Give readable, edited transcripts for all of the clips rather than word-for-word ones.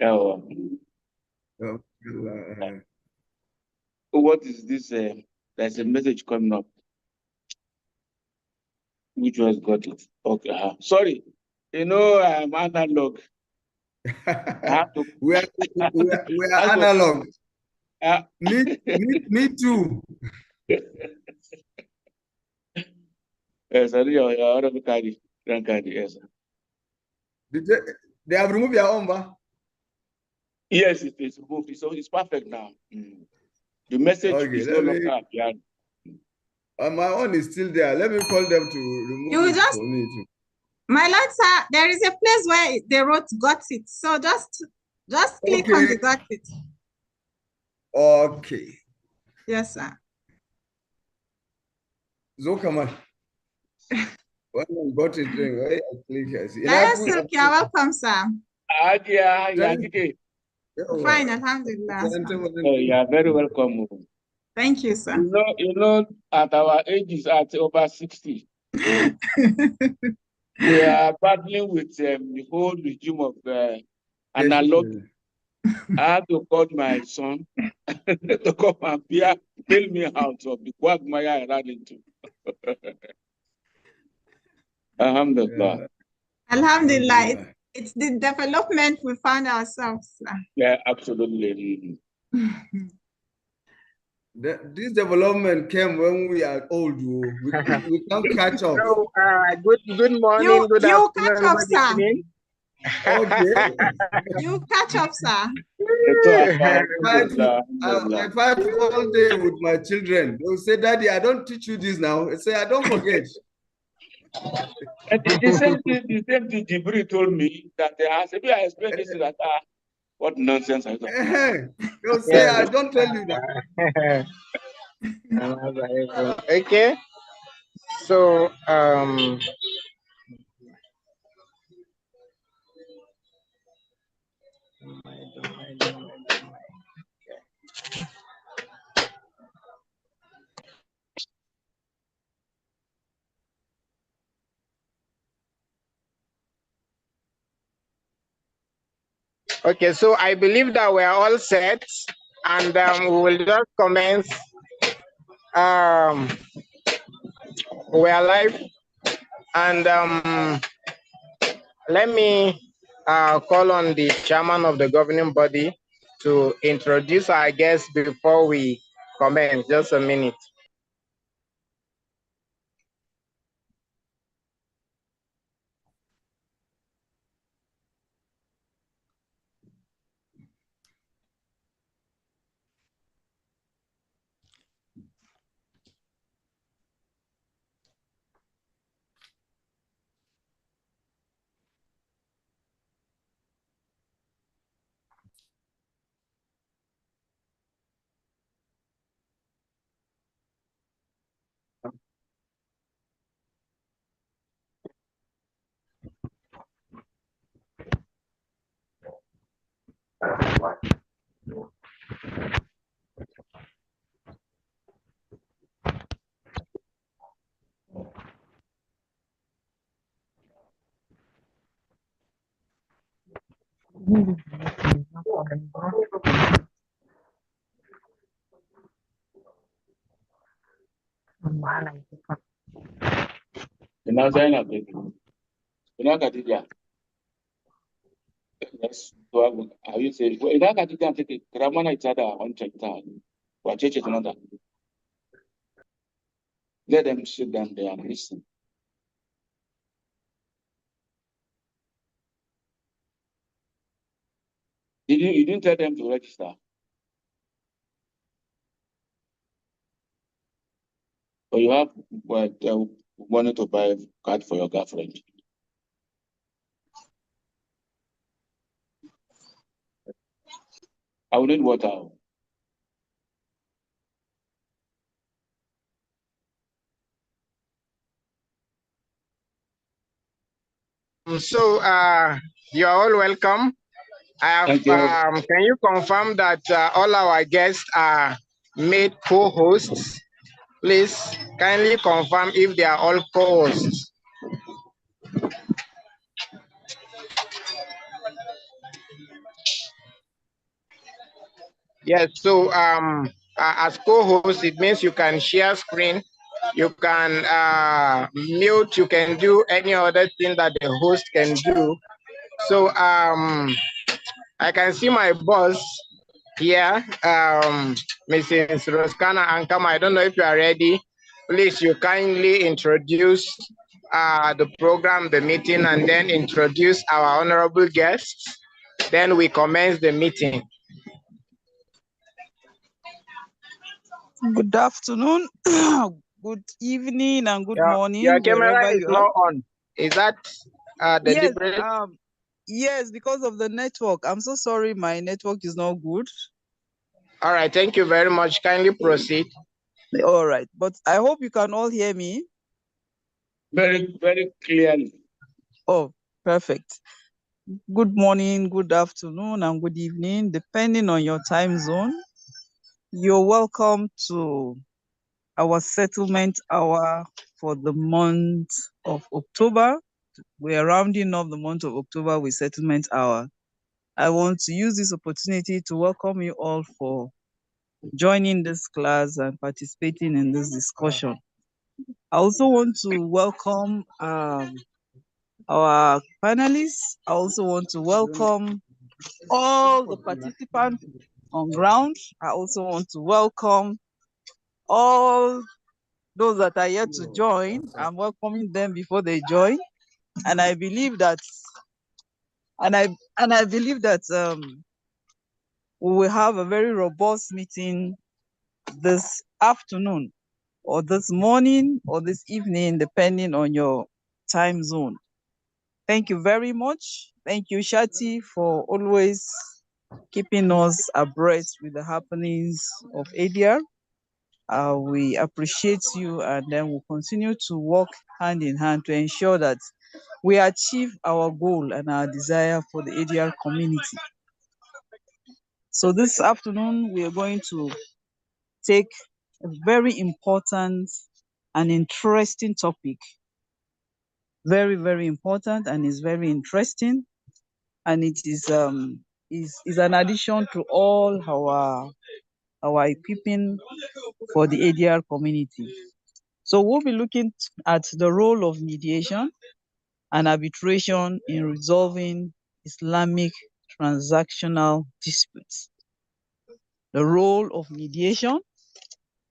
Oh, what is this? There's a message coming up. Which was got it? Okay. Sorry. I'm analog. We are analog. Me too. Yes, I don't carry. Yes. They have removed your own, Yes, it is removed. So it's perfect now. The message is no longer appearing. My own is still there. Let me call them to remove it for me too. My lord, sir, there is a place where they wrote "got it." So just click on the "got it." Okay. Yes, sir. So come on. When I got it, I click. Yes, you're welcome, sir. Fine, alhamdulillah. You are very welcome. Thank you, sir. At our ages, at over 60, we are battling with the whole regime of analog. I had to call my son to come and bail me out of the quagmire I ran into. Alhamdulillah. Alhamdulillah. It's the development we found ourselves. Yeah, absolutely. This development came when we are old. We can't catch up. So, good morning, good you afternoon, catch up, sir. evening. Okay. You catch up, sir. I fight all day with my children. They will say, "Daddy, I don't teach you this now." I say, "I don't forget." The same thing Jibril told me that I said, I explained this to that. What nonsense are you talking? They'll say, "I don't tell you that." Okay. So okay, so I believe that we're all set, and we will just commence. We are live, and let me call on the chairman of the governing body to introduce our guests before we commence. Just a minute. Yes, how you say? Well, I can't take it. Ramana is other on check time. Watch it another. Let them sit down there and listen. You didn't tell them to register. Or you have wanted to buy a card for your girlfriend. I will need water. So you are all welcome. Can you confirm that all our guests are made co-hosts? Please kindly confirm if they are all co-hosts. Yes, so as co-host, it means you can share screen, you can mute, you can do any other thing that the host can do. So I can see my boss here, Mrs. Roscana Ankama. I don't know if you are ready. Please, you kindly introduce the program, the meeting, and then introduce our honorable guests. Then we commence the meeting. Good afternoon, good evening, and good morning. Your camera wherever is you not are. on. Is that Yes, deliberate? yes, because of the network. I'm so sorry, my network is not good. All right, thank you very much. Kindly proceed. All right, but I hope you can all hear me. Very, very clearly. Oh, perfect. Good morning, good afternoon, and good evening, depending on your time zone. You're welcome to our settlement hour for the month of October. We are rounding up the month of October with settlement hour. I want to use this opportunity to welcome you all for joining this class and participating in this discussion. I also want to welcome our panelists. I also want to welcome all the participants on ground. I also want to welcome all those that are yet to join. I'm welcoming them before they join. And I believe that we will have a very robust meeting this afternoon, or this morning, or this evening, depending on your time zone. Thank you very much. Thank you, Shati, for always keeping us abreast with the happenings of ADR. We appreciate you, and then we'll continue to work hand in hand to ensure that we achieve our goal and our desire for the ADR community. So this afternoon, we are going to take a very important and interesting topic. Very, very important, and is very interesting. And it is an addition to all our equipping for the ADR community. So we'll be looking at the role of mediation and arbitration in resolving Islamic transactional disputes. The role of mediation,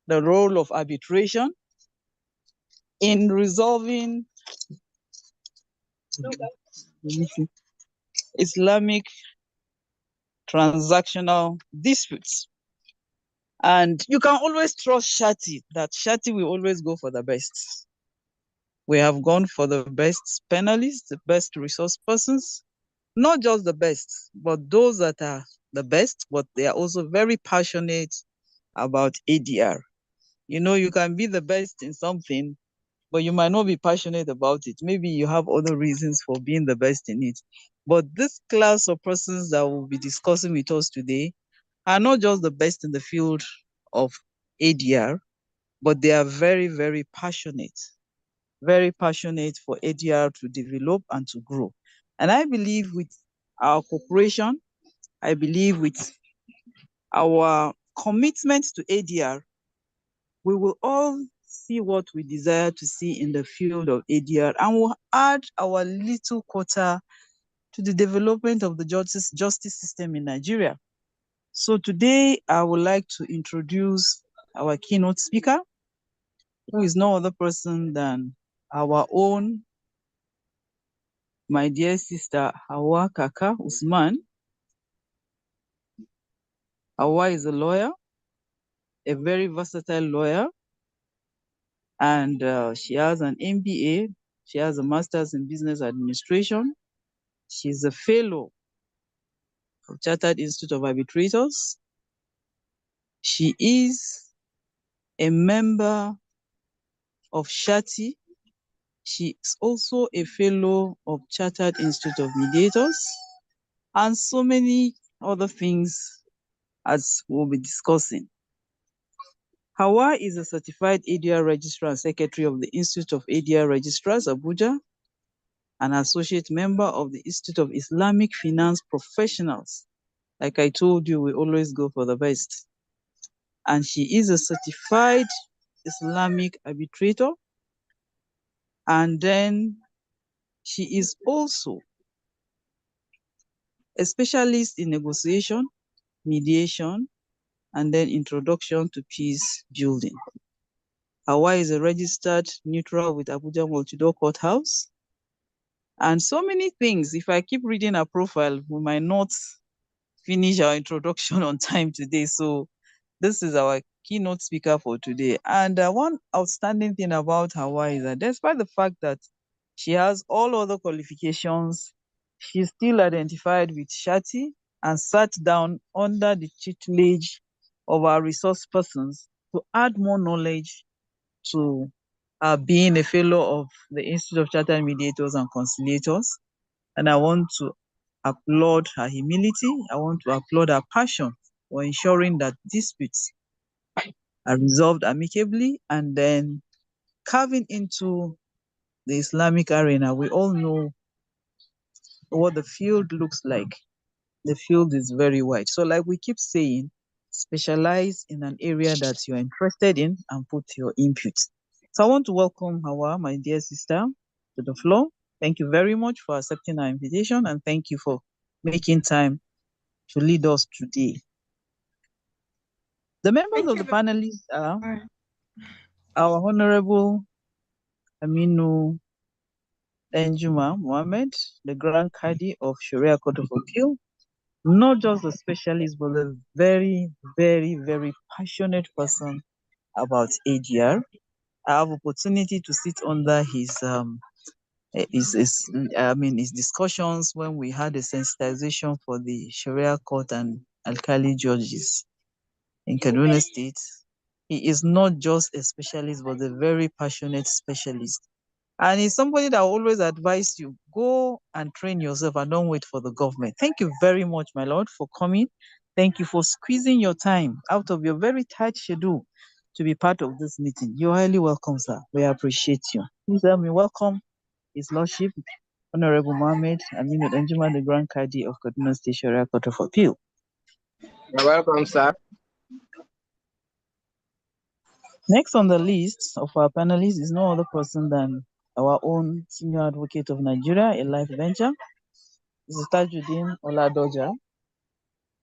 the role of arbitration in resolving Islamic transactional disputes. And you can always trust Shati, that Shati will always go for the best. We have gone for the best panelists, the best resource persons, not just the best, but those that are the best, but they are also very passionate about ADR. You know, you can be the best in something, but you might not be passionate about it. Maybe you have other reasons for being the best in it. But this class of persons that will be discussing with us today are not just the best in the field of ADR, but they are very, very passionate for ADR to develop and to grow. And I believe with our cooperation, I believe with our commitment to ADR, we will all see what we desire to see in the field of ADR, and we'll add our little quota to the development of the justice system in Nigeria. So today, I would like to introduce our keynote speaker, who is no other person than our own, my dear sister, Hawa Kaka Usman. Hawa is a lawyer, a very versatile lawyer, and she has an MBA. She has a master's in business administration. She's a fellow of Chartered Institute of Arbitrators. She is a member of Shati. She is also a fellow of Chartered Institute of Mediators, and so many other things as we'll be discussing. Hawa is a certified ADR registrar and secretary of the Institute of ADR Registrars, Abuja, an associate member of the Institute of Islamic Finance Professionals, Like I told you, we always go for the best. And she is a certified Islamic arbitrator. And then she is also a specialist in negotiation, mediation, and then introduction to peace building. Hawa is a registered neutral with Abuja Multi-Door Courthouse. And so many things. If I keep reading her profile, we might not finish our introduction on time today. So this is our keynote speaker for today. And one outstanding thing about Hawa is that despite the fact that she has all other qualifications, she's still identified with Shati and sat down under the tutelage of our resource persons to add more knowledge to being a fellow of the Institute of Chartered Mediators and Conciliators. And I want to applaud her humility. I want to applaud her passion for ensuring that disputes are resolved amicably and then carving into the Islamic arena. We all know what the field looks like. The field is very wide. So like we keep saying, specialize in an area that you're interested in and put your input. So I want to welcome Hawa, my dear sister, to the floor. Thank you very much for accepting our invitation and thank you for making time to lead us today. The members of the panelists are our Honorable Aminu Enjuma Mohammed, the Grand Cadi of Sharia Court of Appeal, not just a specialist, but a very, very, very passionate person about ADR. I have opportunity to sit under his discussions when we had a sensitization for the Sharia court and Alkali judges in Kaduna State. He is not just a specialist, but a very passionate specialist. And he's somebody that always advise you, go and train yourself and don't wait for the government. Thank you very much, my Lord, for coming. Thank you for squeezing your time out of your very tight schedule to be part of this meeting. You're highly welcome, sir. We appreciate you. Please help me welcome His Lordship, Honorable Mohammed Aminu Enjuma, the Grand Cadi of Kaduna State Sharia Court of Appeal. You're welcome, sir. Next on the list of our panelists is no other person than our own senior advocate of Nigeria, a life venture, Mr. Tajuddin Oladoja.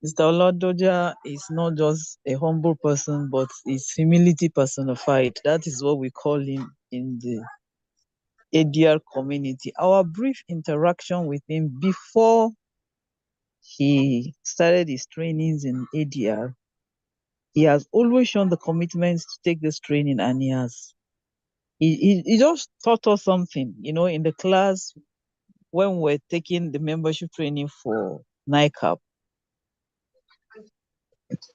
Mr. Oladoja is not just a humble person, but is humility personified. That is what we call him in the ADR community. Our brief interaction with him before he started his trainings in ADR, he has always shown the commitment to take this training, and he just taught us something, in the class when we're taking the membership training for NICAP.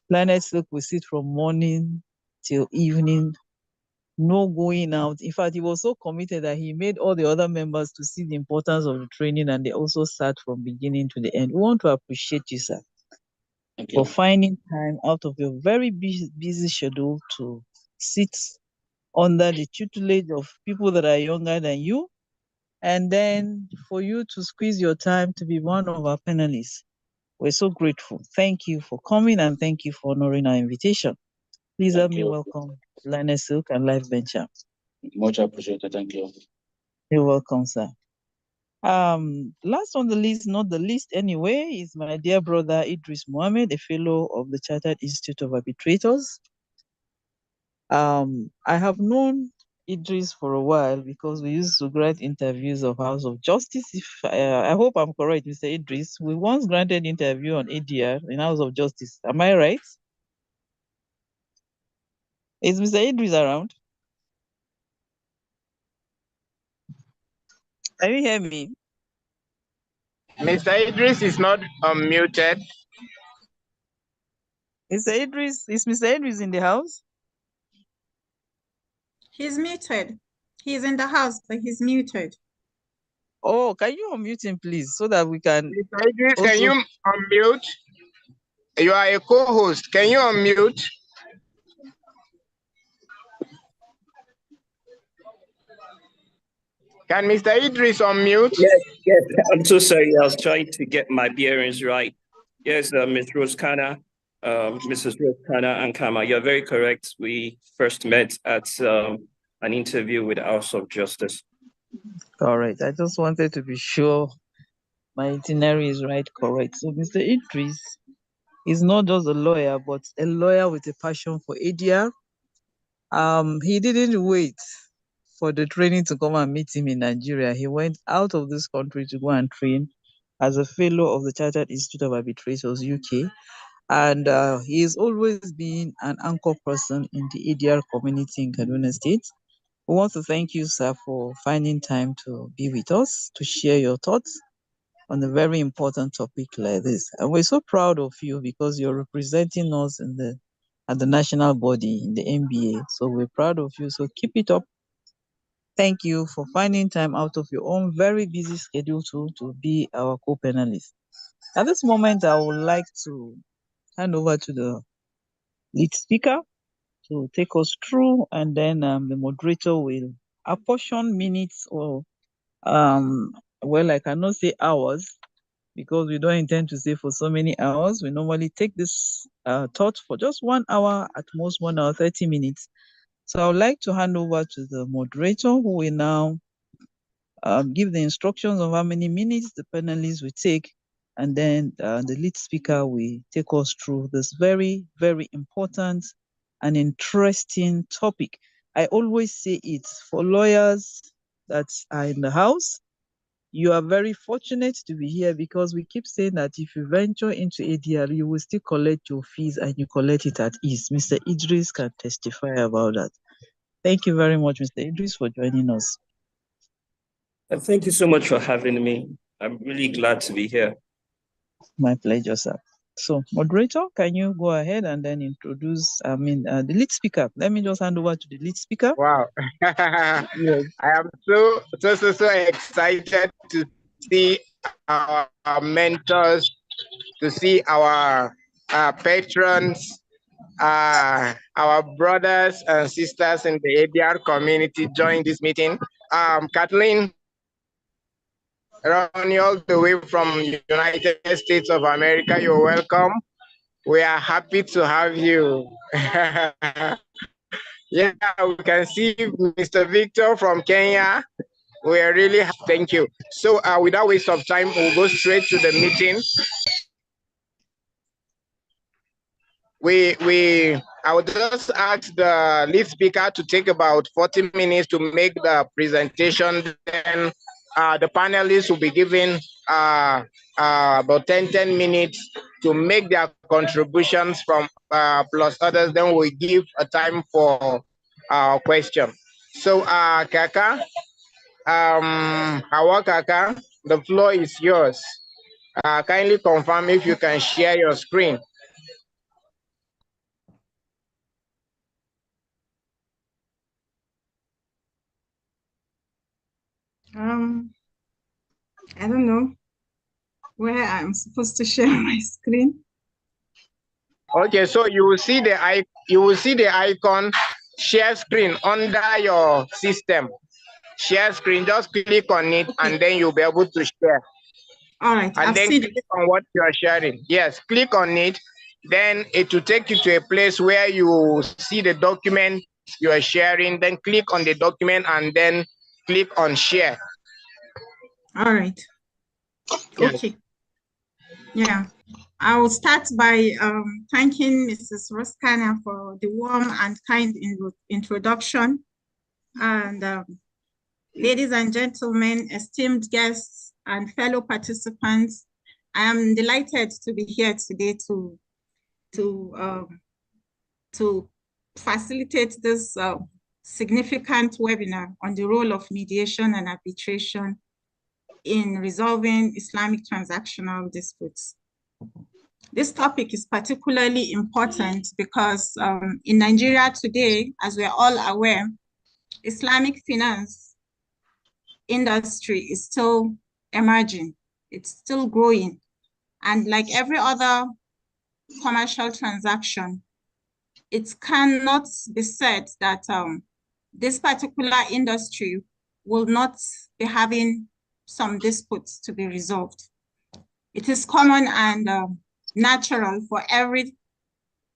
Planet Silk will sit from morning till evening, no going out. In fact, he was so committed that he made all the other members to see the importance of the training, and they also sat from beginning to the end. We want to appreciate you, sir, for finding time out of your very busy schedule to sit under the tutelage of people that are younger than you, and then for you to squeeze your time to be one of our panelists. We're so grateful. Thank you for coming and thank you for honoring our invitation. Please help me welcome Lionel Silk and Life Venture. Much appreciated. Thank you. You're welcome, sir. Last on the list, not the least anyway, is my dear brother Idris Mohammed, a fellow of the Chartered Institute of Arbitrators. I have known Idris for a while because we used to grant interviews of House of Justice. I hope I'm correct, Mr. Idris. We once granted interview on ADR in House of Justice. Am I right? Is Mr. Idris around? Can you hear me? Mr. Idris is not unmuted. Mr. Idris, is Mr. Idris in the house? He's muted. He's in the house, but he's muted. Oh, can you unmute him, please, so that we can... Mr. Idris, can you unmute? You are a co-host. Can you unmute? Can Mr. Idris unmute? Yes. I'm so sorry. I was trying to get my bearings right. Yes, Ms. Rose Kana, Mrs. Rose Kana Ankama, you're very correct. We first met at an interview with the House of Justice. All right. I just wanted to be sure my itinerary is correct. So Mr. Idris is not just a lawyer, but a lawyer with a passion for ADR. He didn't wait for the training to come and meet him in Nigeria. He went out of this country to go and train as a fellow of the Chartered Institute of Arbitrators, UK. And he has always been an anchor person in the ADR community in Kaduna State. We want to thank you, sir, for finding time to be with us, to share your thoughts on a very important topic like this. And we're so proud of you because you're representing us at the national body in the NBA. So we're proud of you. So keep it up. Thank you for finding time out of your own very busy schedule to be our co-panelist. At this moment, I would like to hand over to the lead speaker to take us through, and then the moderator will apportion minutes or well, I cannot say hours because we don't intend to stay for so many hours. We normally take this thought for just 1 hour, at most 1 hour, 30 minutes. So I would like to hand over to the moderator who will now give the instructions of how many minutes the panelists will take, and then the lead speaker will take us through this very, very important and interesting topic. I always say it for lawyers that are in the house. You are very fortunate to be here because we keep saying that if you venture into ADR, you will still collect your fees and you collect it at ease. Mr. Idris can testify about that. Thank you very much, Mr. Idris, for joining us. Thank you so much for having me. I'm really glad to be here. My pleasure, sir. So, moderator, can you go ahead and then introduce, the lead speaker? Let me just hand over to the lead speaker. Wow. Yes. I am so excited to see our mentors, to see our patrons, our brothers and sisters in the ADR community join this meeting. Kathleen, Ronnie, all the way from United States of America, you're welcome. We are happy to have you. Yeah, we can see Mr. Victor from Kenya. We are really happy. Thank you. So without waste of time, we'll go straight to the meeting. I would just ask the lead speaker to take about 40 minutes to make the presentation. Then the panelists will be given about 10 minutes to make their contributions from plus others. Then we give a time for question. So Kaka, Hawa Kaka, the floor is yours. Kindly confirm if you can share your screen. I don't know where I'm supposed to share my screen. Okay, so you will see the icon share screen under your system. Share screen, just click on it, okay, and then you'll be able to share. All right, and then click on what you are sharing. Yes, click on it. Then it will take you to a place where you see the document you are sharing. Then click on the document and then click on share. All right. Okay. Yeah. I will start by thanking Mrs. Roskana for the warm and kind introduction. And ladies and gentlemen, esteemed guests and fellow participants, I am delighted to be here today to facilitate this significant webinar on the role of mediation and arbitration in resolving Islamic transactional disputes. This topic is particularly important because in Nigeria today, as we're all aware, Islamic finance industry is still emerging. It's still growing. And like every other commercial transaction, it cannot be said that this particular industry will not be having some disputes to be resolved. It is common and natural for every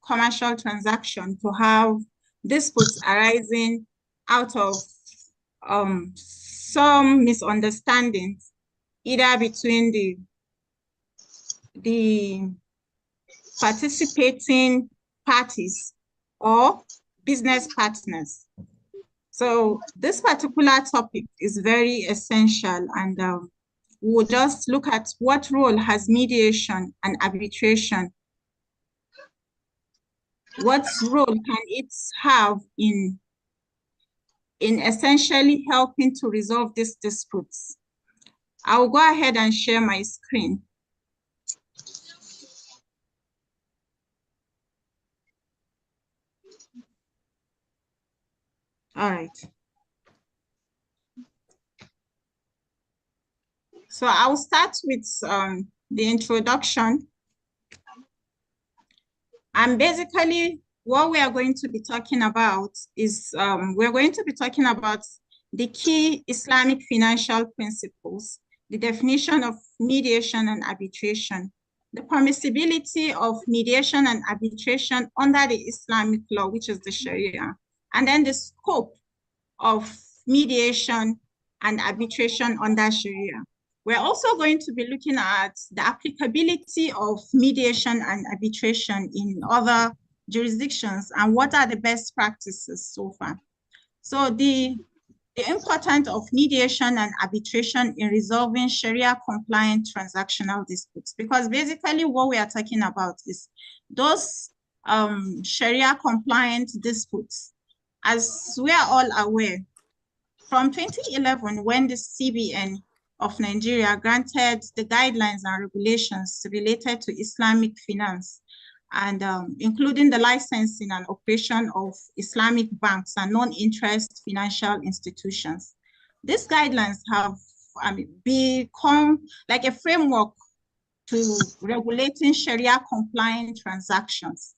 commercial transaction to have disputes arising out of some misunderstandings, either between the participating parties or business partners. So this particular topic is very essential, and we'll just look at what role has mediation and arbitration. What role can it have in essentially helping to resolve these disputes? I'll go ahead and share my screen. All right. So I'll start with the introduction. And basically, what we are going to be talking about is we're going to be talking about the key Islamic financial principles, the definition of mediation and arbitration, the permissibility of mediation and arbitration under the Islamic law, which is the Sharia, and then the scope of mediation and arbitration under Sharia. We're also going to be looking at the applicability of mediation and arbitration in other jurisdictions and what are the best practices so far. So the importance of mediation and arbitration in resolving Sharia-compliant transactional disputes, because basically what we are talking about is those Sharia-compliant disputes. As we are all aware, from 2011, when the CBN of Nigeria granted the guidelines and regulations related to Islamic finance, and including the licensing and operation of Islamic banks and non-interest financial institutions. These guidelines have become like a framework to regulating Sharia-compliant transactions,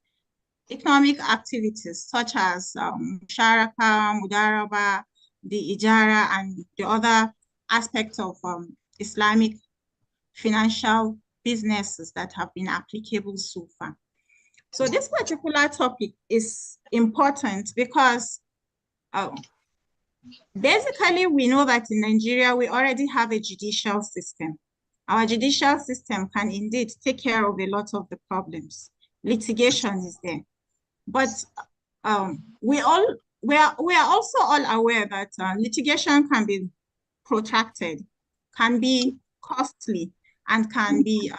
economic activities such as Musharaka, Mudaraba, the Ijara, and the other aspects of Islamic financial businesses that have been applicable so far. So this particular topic is important because basically we know that in Nigeria, we already have a judicial system. Our judicial system can indeed take care of a lot of the problems. Litigation is there. But we are also all aware that litigation can be protracted, can be costly, and can be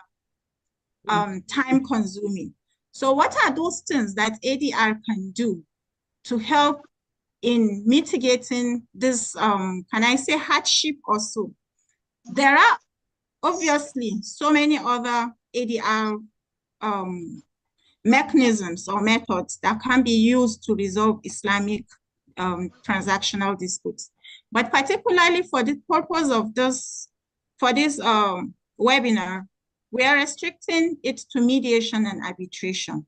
time-consuming. So what are those things that ADR can do to help in mitigating this, can I say, hardship or so? There are obviously so many other ADR mechanisms or methods that can be used to resolve Islamic transactional disputes. But particularly for the purpose of this, for this webinar, we are restricting it to mediation and arbitration.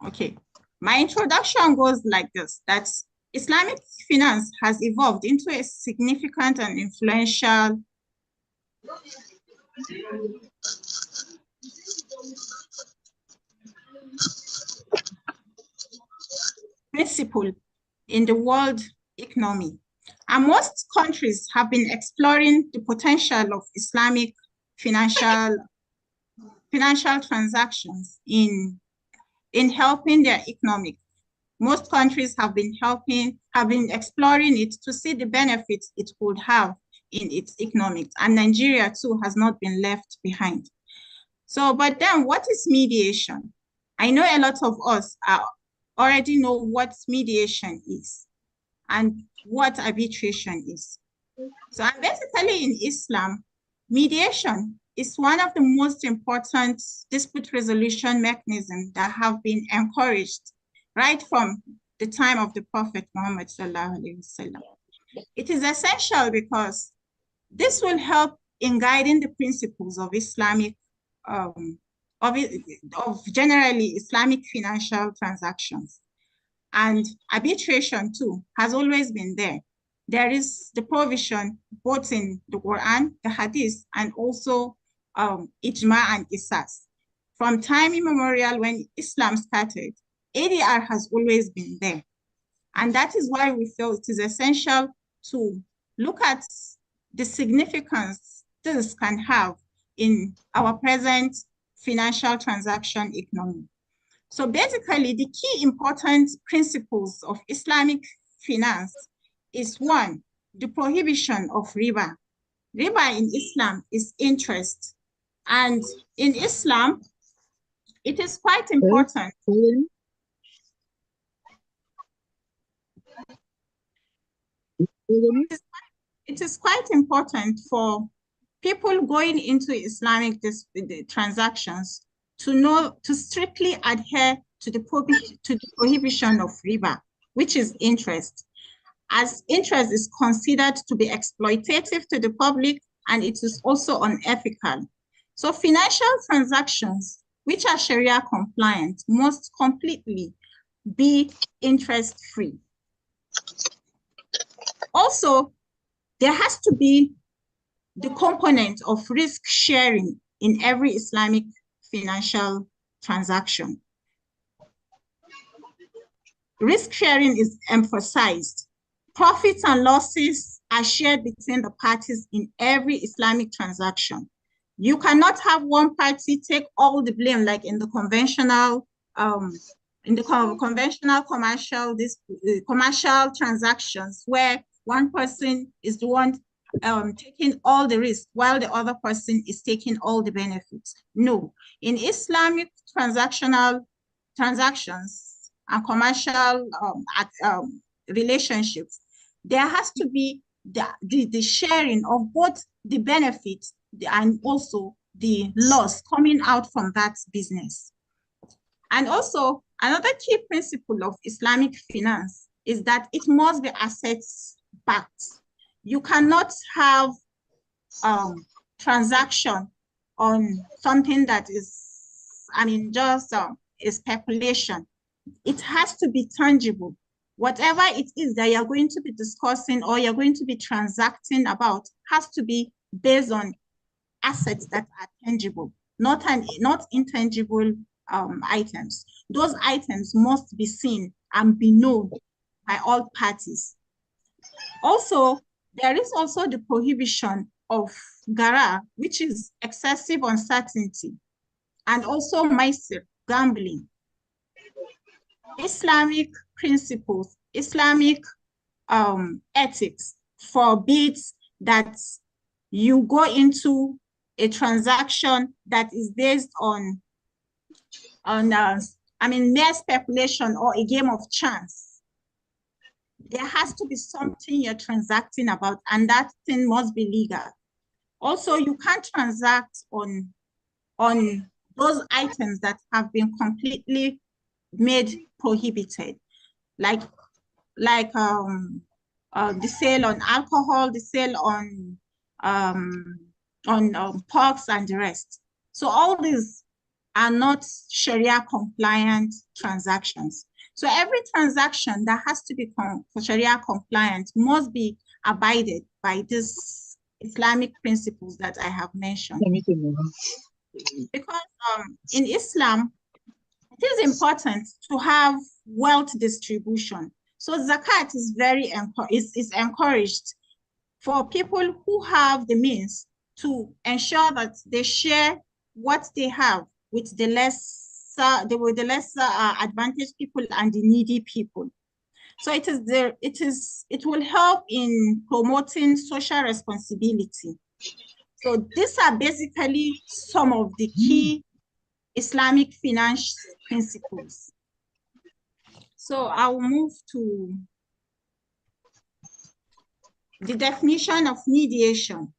Okay, my introduction goes like this, that Islamic finance has evolved into a significant and influential principle in the world economy. And most countries have been exploring the potential of Islamic financial transactions in helping their economic. Most countries have been exploring it to see the benefits it could have in its economics. And Nigeria too has not been left behind. So, but then what is mediation? I know a lot of us already know what mediation is and what arbitration is. So basically in Islam, mediation is one of the most important dispute resolution mechanisms that have been encouraged right from the time of the Prophet Muhammad sallallahu alaihi wasallam. It is essential because this will help in guiding the principles of Islamic, of generally Islamic financial transactions. And arbitration too has always been there. there is the provision both in the Quran, the Hadith, and also Ijma and Qisas. From time immemorial, when Islam started, ADR has always been there. And that is why we feel it is essential to look at the significance this can have in our present financial transaction economy. So basically, the key important principles of Islamic finance is one, the prohibition of riba. Riba in Islam is interest. And in Islam, it is quite important. It is quite important for people going into Islamic transactions to know, to strictly adhere to the prohibition of riba, which is interest, as interest is considered to be exploitative to the public and it is also unethical. So financial transactions which are Sharia compliant must completely be interest-free. Also, there has to be the component of risk sharing in every Islamic financial transaction. Risk sharing is emphasized. Profits and losses are shared between the parties in every Islamic transaction. You cannot have one party take all the blame, like in the conventional commercial transactions, where one person is the one taking all the risk while the other person is taking all the benefits. No, in Islamic transactions and commercial relationships, there has to be the sharing of both the benefits and also the loss coming out from that business. And also, another key principle of Islamic finance is that it must be assets backed. You cannot have transaction on something that is, just a speculation. It has to be tangible. Whatever it is that you're going to be discussing or you're going to be transacting about has to be based on assets that are tangible, not intangible items. Those items must be seen and be known by all parties. Also, there is also the prohibition of gara, which is excessive uncertainty, and also maisir, gambling. Islamic principles, Islamic ethics forbids that you go into a transaction that is based on mere speculation or a game of chance. There has to be something you're transacting about, and that thing must be legal. Also, you can't transact on those items that have been completely made prohibited, like the sale on alcohol, the sale on porks and the rest. So all these are not Sharia compliant transactions. So every transaction that has to be Sharia compliant must be abided by these Islamic principles that I have mentioned. Because in Islam, it is important to have wealth distribution. So zakat is is encouraged for people who have the means to ensure that they share what they have with the less advantaged people and the needy people. So it will help in promoting social responsibility. So these are basically some of the key Islamic finance principles. So I will move to the definition of mediation.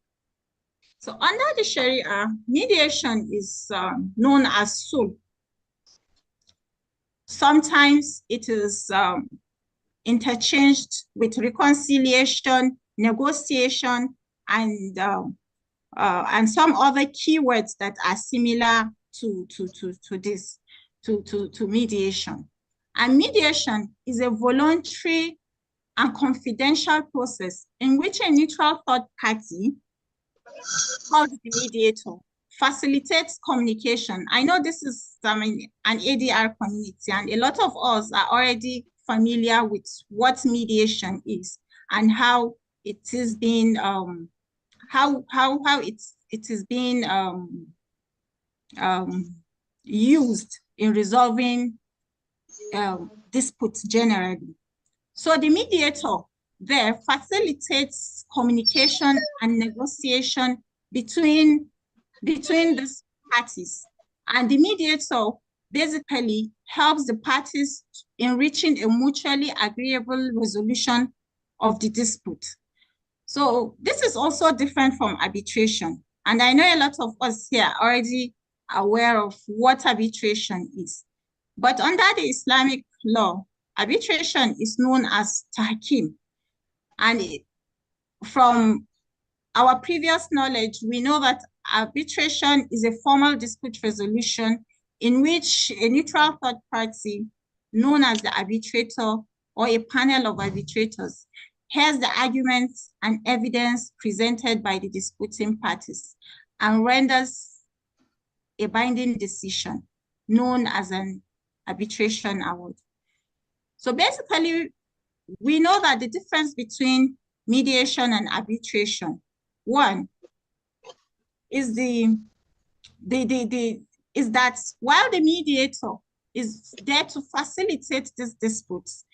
So under the Sharia, mediation is known as sulh. Sometimes it is interchanged with reconciliation, negotiation, and some other keywords that are similar to mediation. And mediation is a voluntary and confidential process in which a neutral third party, called the mediator, facilitates communication. I know this is an ADR community, and a lot of us are already familiar with what mediation is and how it is being it is being used in resolving disputes generally. So the mediator there facilitates communication and negotiation between these parties. And the mediator basically helps the parties in reaching a mutually agreeable resolution of the dispute. So this is also different from arbitration. And I know a lot of us here are already aware of what arbitration is. But under the Islamic law, arbitration is known as tahkim. And from our previous knowledge, we know that arbitration is a formal dispute resolution in which a neutral third party, known as the arbitrator or a panel of arbitrators, hears the arguments and evidence presented by the disputing parties and renders a binding decision known as an arbitration award. So basically, we know that the difference between mediation and arbitration, one, is is that while the mediator is there to facilitate these disputes,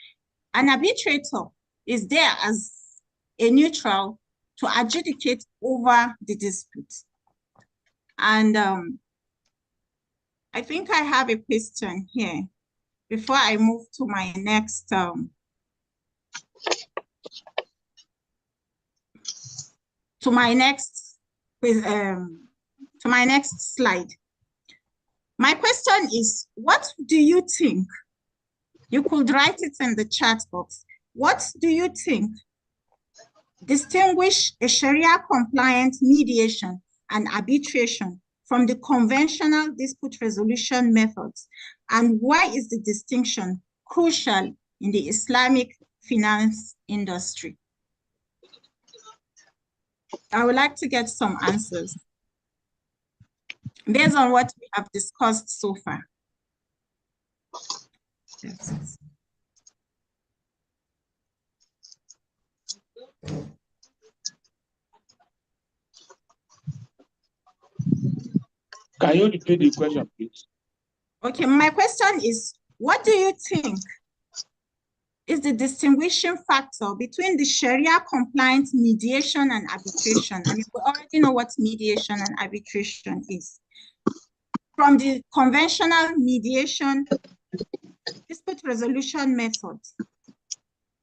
an arbitrator is there as a neutral to adjudicate over the dispute. And I think I have a question here before I move to my next slide. My question is, what do you think? You could write it in the chat box. What do you think distinguish a Sharia compliant mediation and arbitration from the conventional dispute resolution methods? And why is the distinction crucial in the Islamic finance industry? I would like to get some answers based on what we have discussed so far. Yes. Can you repeat the question, please? Okay, my question is, what do you think is the distinguishing factor between the Sharia compliant mediation and arbitration? I mean, we already know what mediation and arbitration is. From the conventional mediation dispute resolution methods.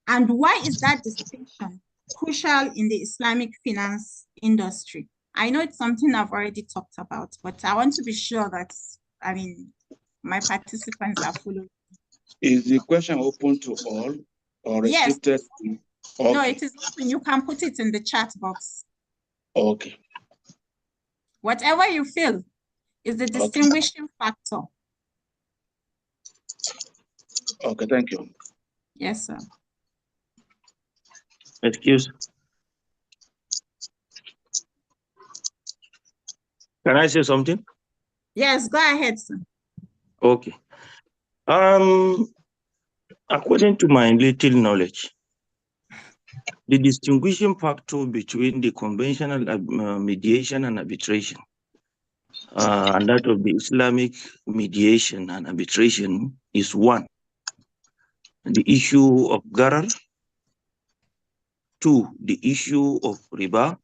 And why is that distinction crucial in the Islamic finance industry? I know it's something I've already talked about, but I want to be sure that, I mean, my participants are following. Is the question open to all or restricted? Yes. Okay. No, it is open. You can put it in the chat box. Okay. Whatever you feel is the distinguishing factor. Okay, thank you. Yes, sir. Excuse. Can I say something? Yes, go ahead, sir. Okay. According to my little knowledge, the distinguishing factor between the conventional mediation and arbitration and that of the Islamic mediation and arbitration is one, the issue of gharar, two, the issue of riba,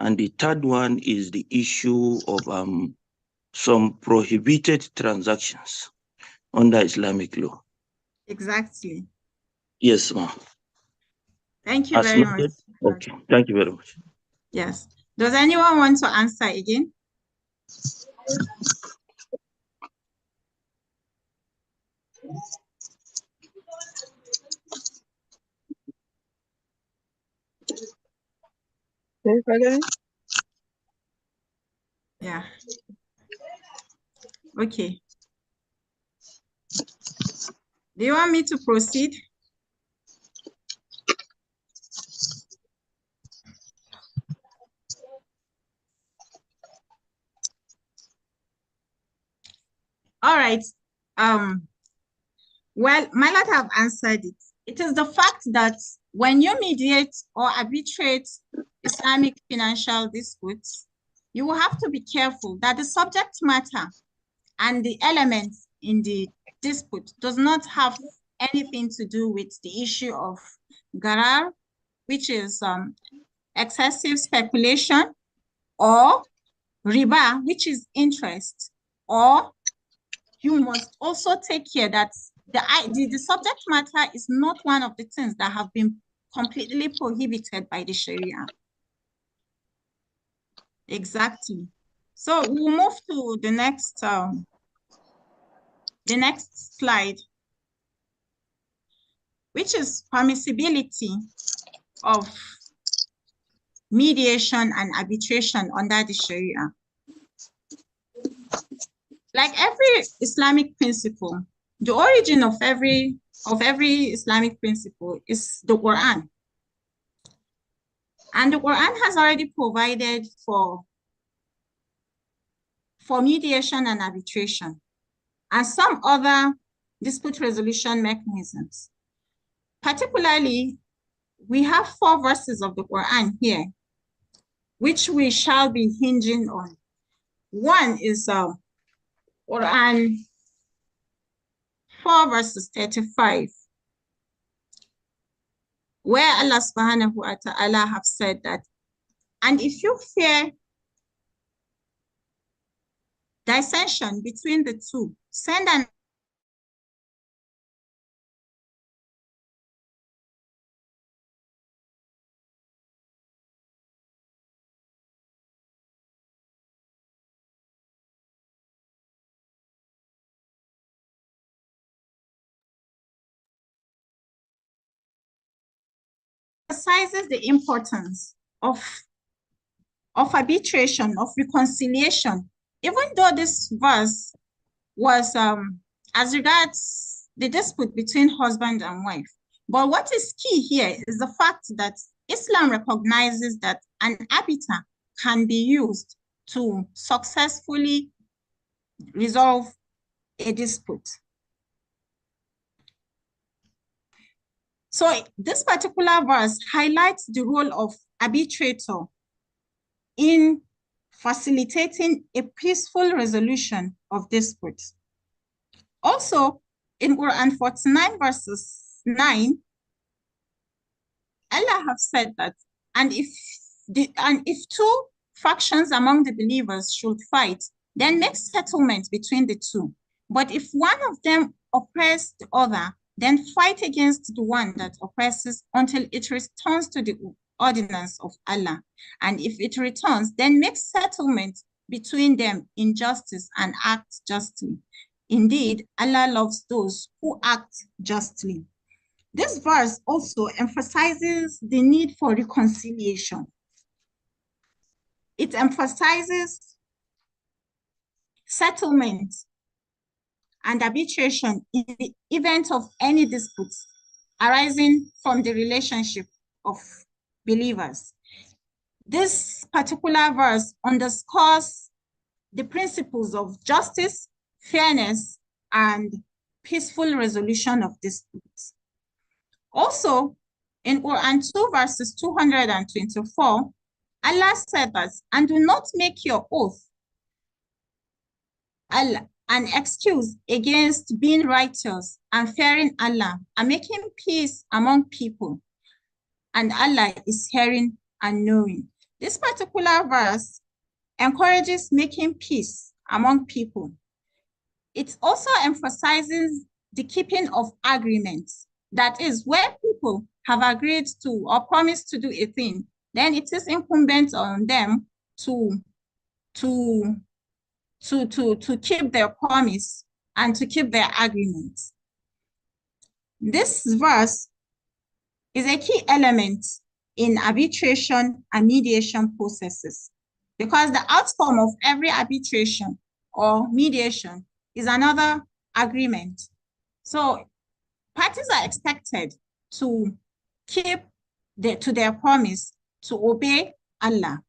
and the third one is the issue of some prohibited transactions under Islamic law. Exactly. Yes, ma'am. Thank you very much. Okay, thank you very much. Yes. Does anyone want to answer again? Yeah. Okay. Do you want me to proceed? right. Well, my lord have answered it. It is the fact that when you mediate or arbitrate Islamic financial disputes, you will have to be careful that the subject matter and the elements in the dispute does not have anything to do with the issue of gharar, which is excessive speculation, or riba, which is interest, or you must also take care that the subject matter is not one of the things that have been completely prohibited by the Sharia. Exactly. So we'll move to the next slide, which is permissibility of mediation and arbitration under the Sharia. Like every Islamic principle, the origin of every Islamic principle is the Quran. And the Quran has already provided for mediation and arbitration and some other dispute resolution mechanisms. Particularly, we have 4 verses of the Quran here, which we shall be hinging on. One is Quran 4 verses 35, where Allah subhanahu wa ta'ala have said that, and if you fear dissension between the two, send an emphasizes the importance of arbitration, of reconciliation, even though this verse was as regards the dispute between husband and wife. But what is key here is the fact that Islam recognizes that an arbiter can be used to successfully resolve a dispute. So this particular verse highlights the role of arbitrator in facilitating a peaceful resolution of disputes. Also, in Quran 49 verses 9, Allah have said that, and if 2 factions among the believers should fight, then make settlement between the 2. But if one of them oppresses the other, then fight against the one that oppresses until it returns to the ordinance of Allah. And if it returns, then make settlement between them in justice and act justly. Indeed, Allah loves those who act justly. This verse also emphasizes the need for reconciliation. It emphasizes settlement and arbitration in the event of any disputes arising from the relationship of believers. This particular verse underscores the principles of justice, fairness, and peaceful resolution of disputes. Also, in Quran 2 verses 224, Allah said that, and do not make your oath an excuse against being righteous and fearing Allah and making peace among people. And Allah is hearing and knowing. This particular verse encourages making peace among people. It also emphasizes the keeping of agreements. That is, where people have agreed to or promised to do a thing, then it is incumbent on them to keep their promise and to keep their agreements. This verse is a key element in arbitration and mediation processes, because the outcome of every arbitration or mediation is another agreement. So parties are expected to keep to their promise to obey Allah.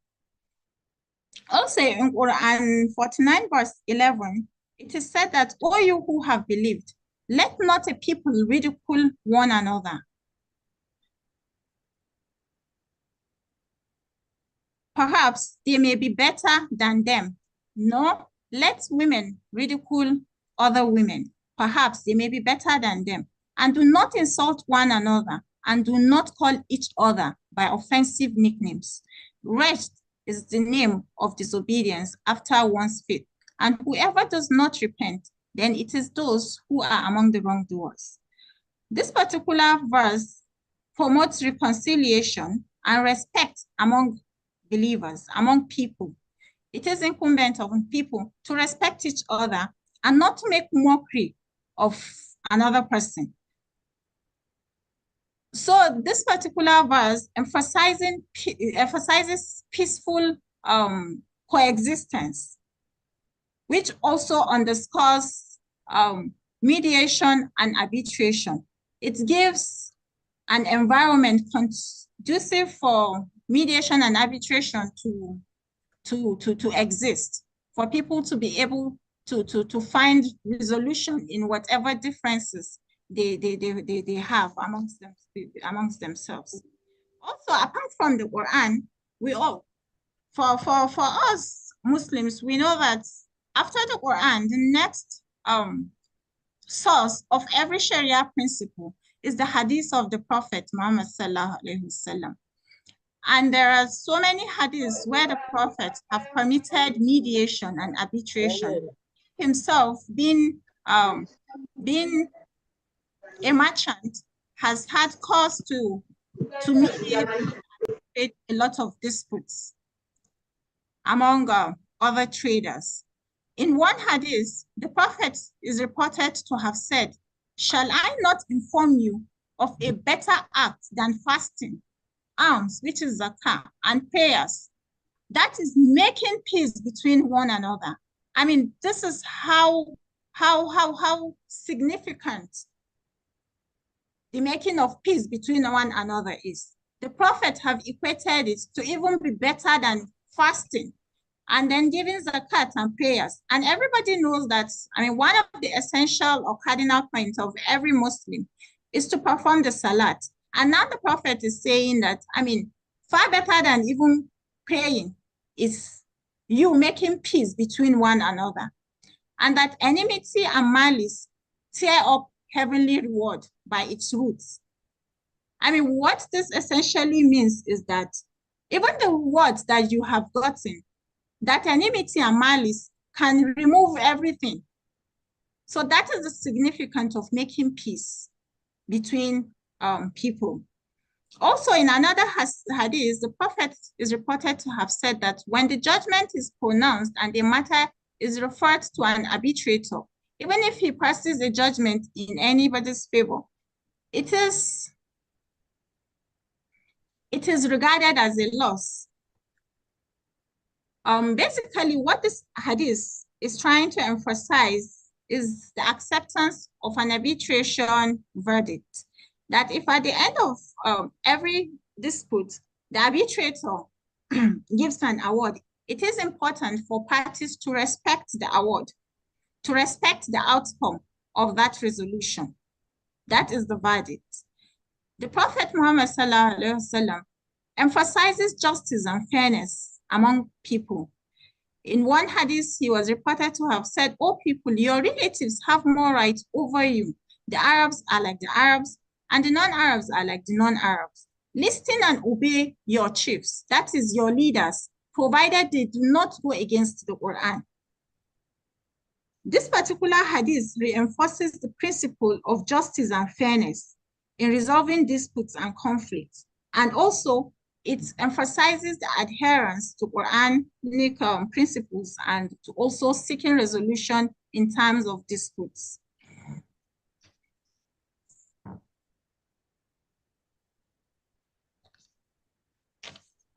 Also in Quran 49 verse 11, it is said that, "O you who have believed, let not a people ridicule one another. Perhaps they may be better than them. No, let women ridicule other women. Perhaps they may be better than them. And do not insult one another, and do not call each other by offensive nicknames. Wretched is the name of disobedience after one's faith. And whoever does not repent, then it is those who are among the wrongdoers." This particular verse promotes reconciliation and respect among believers, among people. It is incumbent on people to respect each other and not to make mockery of another person. So this particular verse emphasizes peaceful coexistence, which also underscores mediation and arbitration. It gives an environment conducive for mediation and arbitration to exist, for people to be able to find resolution in whatever differences they have amongst themselves. Also, apart from the Quran, for us Muslims, we know that after the Quran, the next source of every Sharia principle is the hadith of the Prophet Muhammad sallallahu alaihi wasallam. And there are so many hadiths where the Prophet have permitted mediation and arbitration. Himself, being a merchant, has had cause to mediate a lot of disputes among other traders. In one hadith, the Prophet is reported to have said, "Shall I not inform you of a better act than fasting, alms, which is zakah, and prayers? That is making peace between one another." I mean, this is how significant the making of peace between one another is. The Prophet have equated it to even be better than fasting, and then giving zakat and prayers. And everybody knows that, I mean, one of the essential or cardinal points of every Muslim is to perform the salat. And now the Prophet is saying that, I mean, far better than even praying is you making peace between one another. And that enmity and malice tear up heavenly reward by its roots. I mean, what this essentially means is that even the rewards that you have gotten, that enmity and malice can remove everything. So that is the significance of making peace between people. Also, in another hadith, the Prophet is reported to have said that when the judgment is pronounced and the matter is referred to an arbitrator, even if he passes a judgment in anybody's favor, it is regarded as a loss. Basically, what this hadith is trying to emphasize is the acceptance of an arbitration verdict. That if at the end of every dispute, the arbitrator gives an award, it is important for parties to respect the award, to respect the outcome of that resolution. That is the verdict. The Prophet Muhammad sallallahu alaihi wasallam emphasizes justice and fairness among people. In one hadith, he was reported to have said, "O people, your relatives have more rights over you. The Arabs are like the Arabs, and the non-Arabs are like the non-Arabs. Listen and obey your chiefs," that is your leaders, provided they do not go against the Quran. This particular hadith reinforces the principle of justice and fairness in resolving disputes and conflicts. And also, it emphasizes the adherence to Quranic principles and to also seeking resolution in terms of disputes.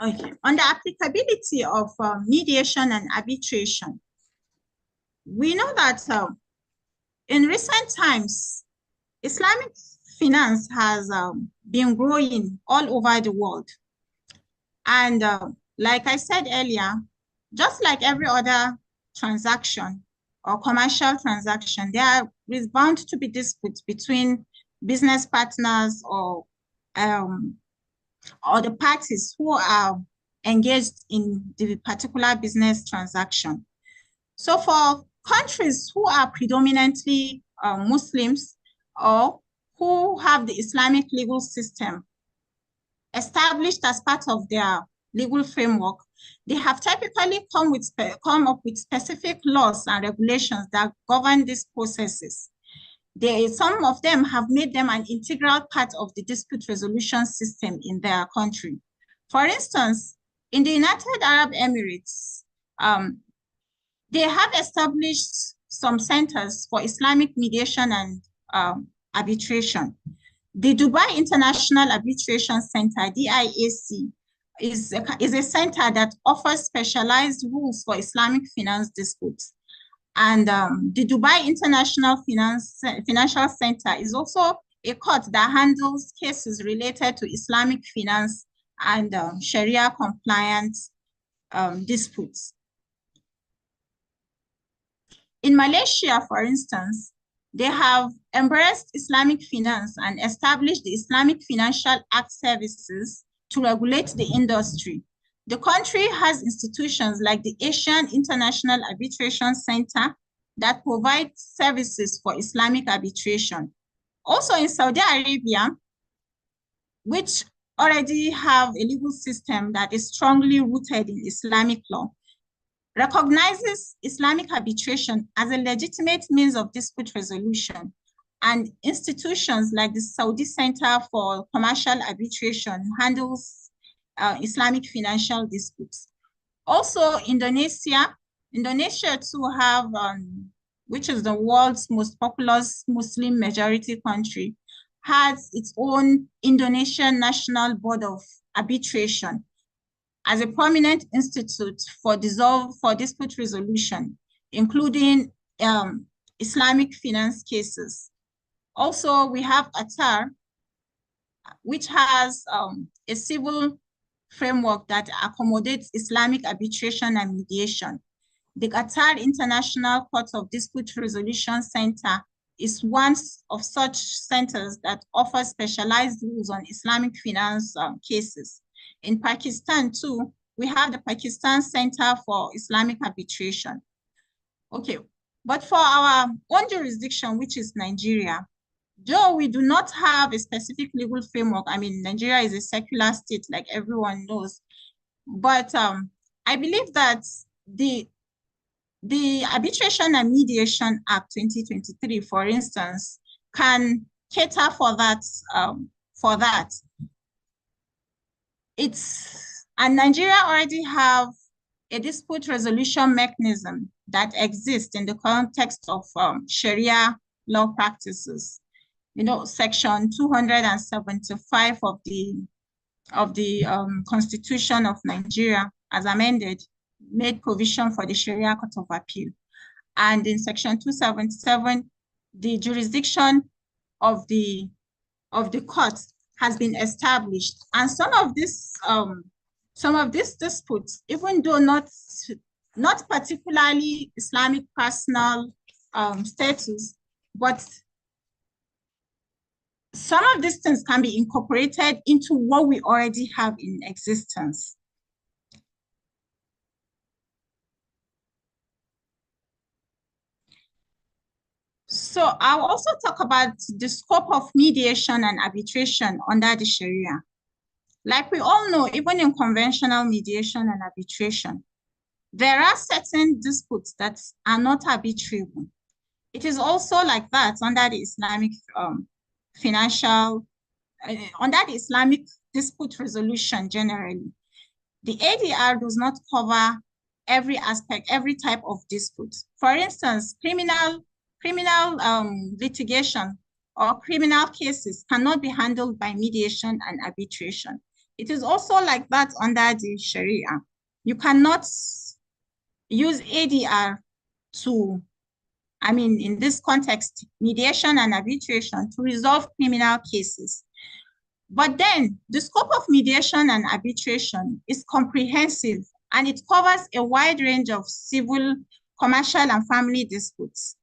Okay. On the applicability of mediation and arbitration, we know that in recent times, Islamic finance has been growing all over the world. And like I said earlier, just like every other transaction, or commercial transaction, there is bound to be disputes between business partners or the parties who are engaged in the particular business transaction. So for countries who are predominantly Muslims or who have the Islamic legal system established as part of their legal framework, they have typically come up with specific laws and regulations that govern these processes. Some of them have made them an integral part of the dispute resolution system in their country. For instance, in the United Arab Emirates, they have established some centers for Islamic mediation and arbitration. The Dubai International Arbitration Center, DIAC, is a center that offers specialized rules for Islamic finance disputes. And the Dubai International Financial Center is also a court that handles cases related to Islamic finance and Sharia compliant disputes. In Malaysia, for instance, they have embraced Islamic finance and established the Islamic Financial Act Services to regulate the industry. The country has institutions like the Asian International Arbitration Center that provide services for Islamic arbitration. Also in Saudi Arabia, which already have a legal system that is strongly rooted in Islamic law, recognizes Islamic arbitration as a legitimate means of dispute resolution, and institutions like the Saudi Center for Commercial Arbitration handles Islamic financial disputes. Also, Indonesia too have, which is the world's most populous Muslim majority country, has its own Indonesian National Board of Arbitration as a prominent institute for dispute resolution, including Islamic finance cases. Also, we have Qatar, which has a civil framework that accommodates Islamic arbitration and mediation. The Qatar International Court of Dispute Resolution Center is one of such centers that offers specialized rules on Islamic finance cases. In Pakistan too, we have the Pakistan Center for Islamic Arbitration. Okay, but for our own jurisdiction, which is Nigeria, though we do not have a specific legal framework, I mean, Nigeria is a secular state, like everyone knows, but I believe that the Arbitration and Mediation Act 2023, for instance, can cater for that. And Nigeria already have a dispute resolution mechanism that exists in the context of Sharia law practices. You know, Section 275 of the Constitution of Nigeria, as amended, made provision for the Sharia Court of Appeal. And in Section 277, the jurisdiction of the court has been established. And some of these disputes, even though not particularly Islamic personal status, but some of these things can be incorporated into what we already have in existence. So I'll also talk about the scope of mediation and arbitration under the Sharia. Like we all know, even in conventional mediation and arbitration, there are certain disputes that are not arbitrable. It is also like that under the Islamic under the Islamic dispute resolution generally. The ADR does not cover every aspect, every type of dispute. For instance, criminal litigation or criminal cases cannot be handled by mediation and arbitration. It is also like that under the Sharia. You cannot use ADR to, I mean, in this context, mediation and arbitration to resolve criminal cases. But then the scope of mediation and arbitration is comprehensive, and it covers a wide range of civil commercial and family disputes.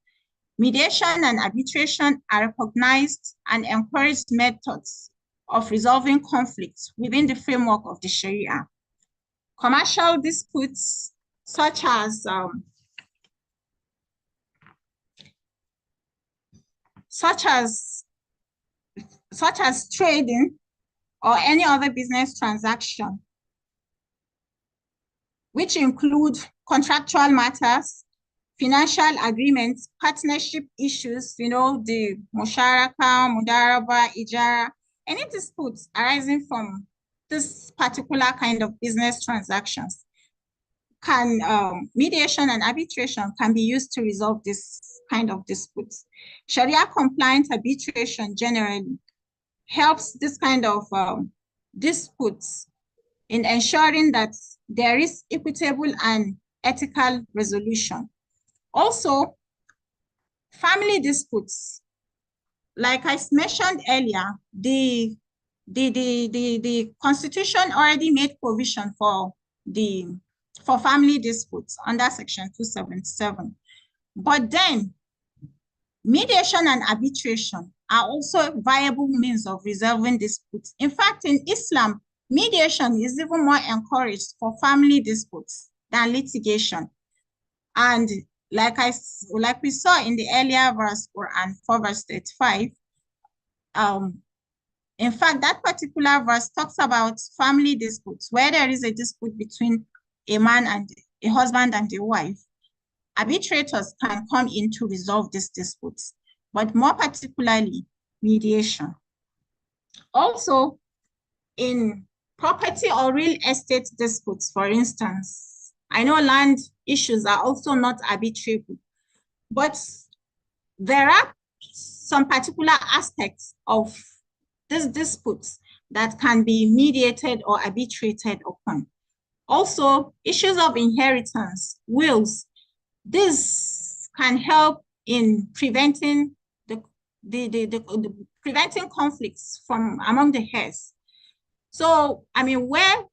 Mediation and arbitration are recognized and encouraged methods of resolving conflicts within the framework of the Sharia. Commercial disputes such as trading or any other business transaction, which include contractual matters, financial agreements, partnership issues, the musharaka, mudaraba, ijara, any disputes arising from this particular kind of business transactions mediation and arbitration can be used to resolve this kind of disputes. Sharia compliant arbitration generally helps this kind of disputes in ensuring that there is equitable and ethical resolution. Also, family disputes, like I mentioned earlier, the Constitution already made provision for family disputes under Section 277. But then, mediation and arbitration are also viable means of resolving disputes. In fact, in Islam, mediation is even more encouraged for family disputes than litigation. And like we saw in the earlier verse, Quran 4 verse 35, in fact, that particular verse talks about family disputes, where there is a dispute between a man and a husband and a wife. Arbitrators can come in to resolve these disputes, but more particularly, mediation. Also, in property or real estate disputes, for instance, I know land issues are also not arbitrable, but there are some particular aspects of these disputes that can be mediated or arbitrated upon. Also, issues of inheritance, wills, this can help in preventing preventing conflicts from among the heirs. So, I mean, where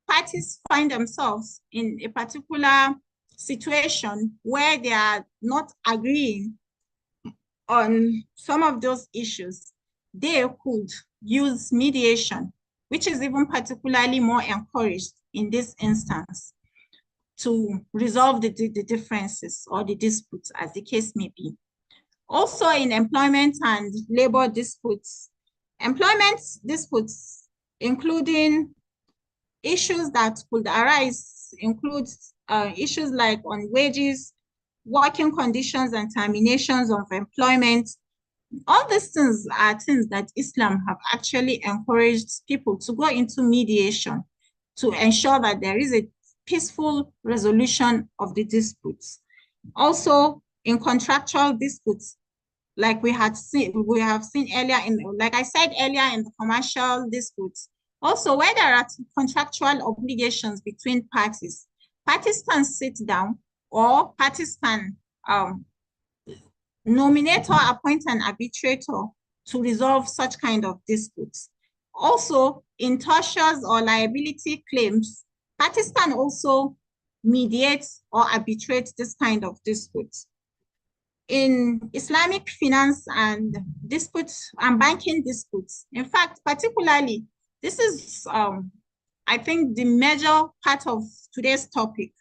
parties find themselves in a particular situation where they are not agreeing on some of those issues, they could use mediation, which is even particularly more encouraged in this instance, to resolve the differences or the disputes, as the case may be. Also, in employment and labor disputes, including issues that could arise, include issues like on wages, working conditions, and terminations of employment. All these things are things that Islam have actually encouraged people to go into mediation to ensure that there is a peaceful resolution of the disputes. Also, in contractual disputes, like we have seen earlier like I said earlier, in the commercial disputes, also where there are contractual obligations between parties, parties can sit down, or parties can nominate or appoint an arbitrator to resolve such kind of disputes. Also, in tortious or liability claims, parties can also mediate or arbitrate this kind of disputes. In Islamic finance and disputes and banking disputes, in fact, particularly, this is, I think, the major part of today's topic,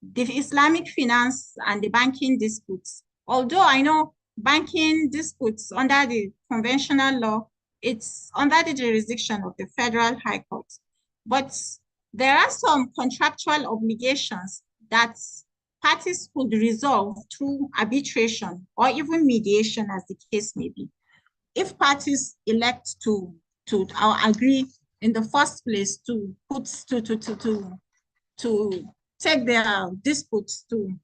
the Islamic finance and the banking disputes. Although I know banking disputes under the conventional law, it's under the jurisdiction of the Federal High Court. But there are some contractual obligations that parties could resolve through arbitration or even mediation, as the case may be, if parties elect to agree in the first place to take their disputes to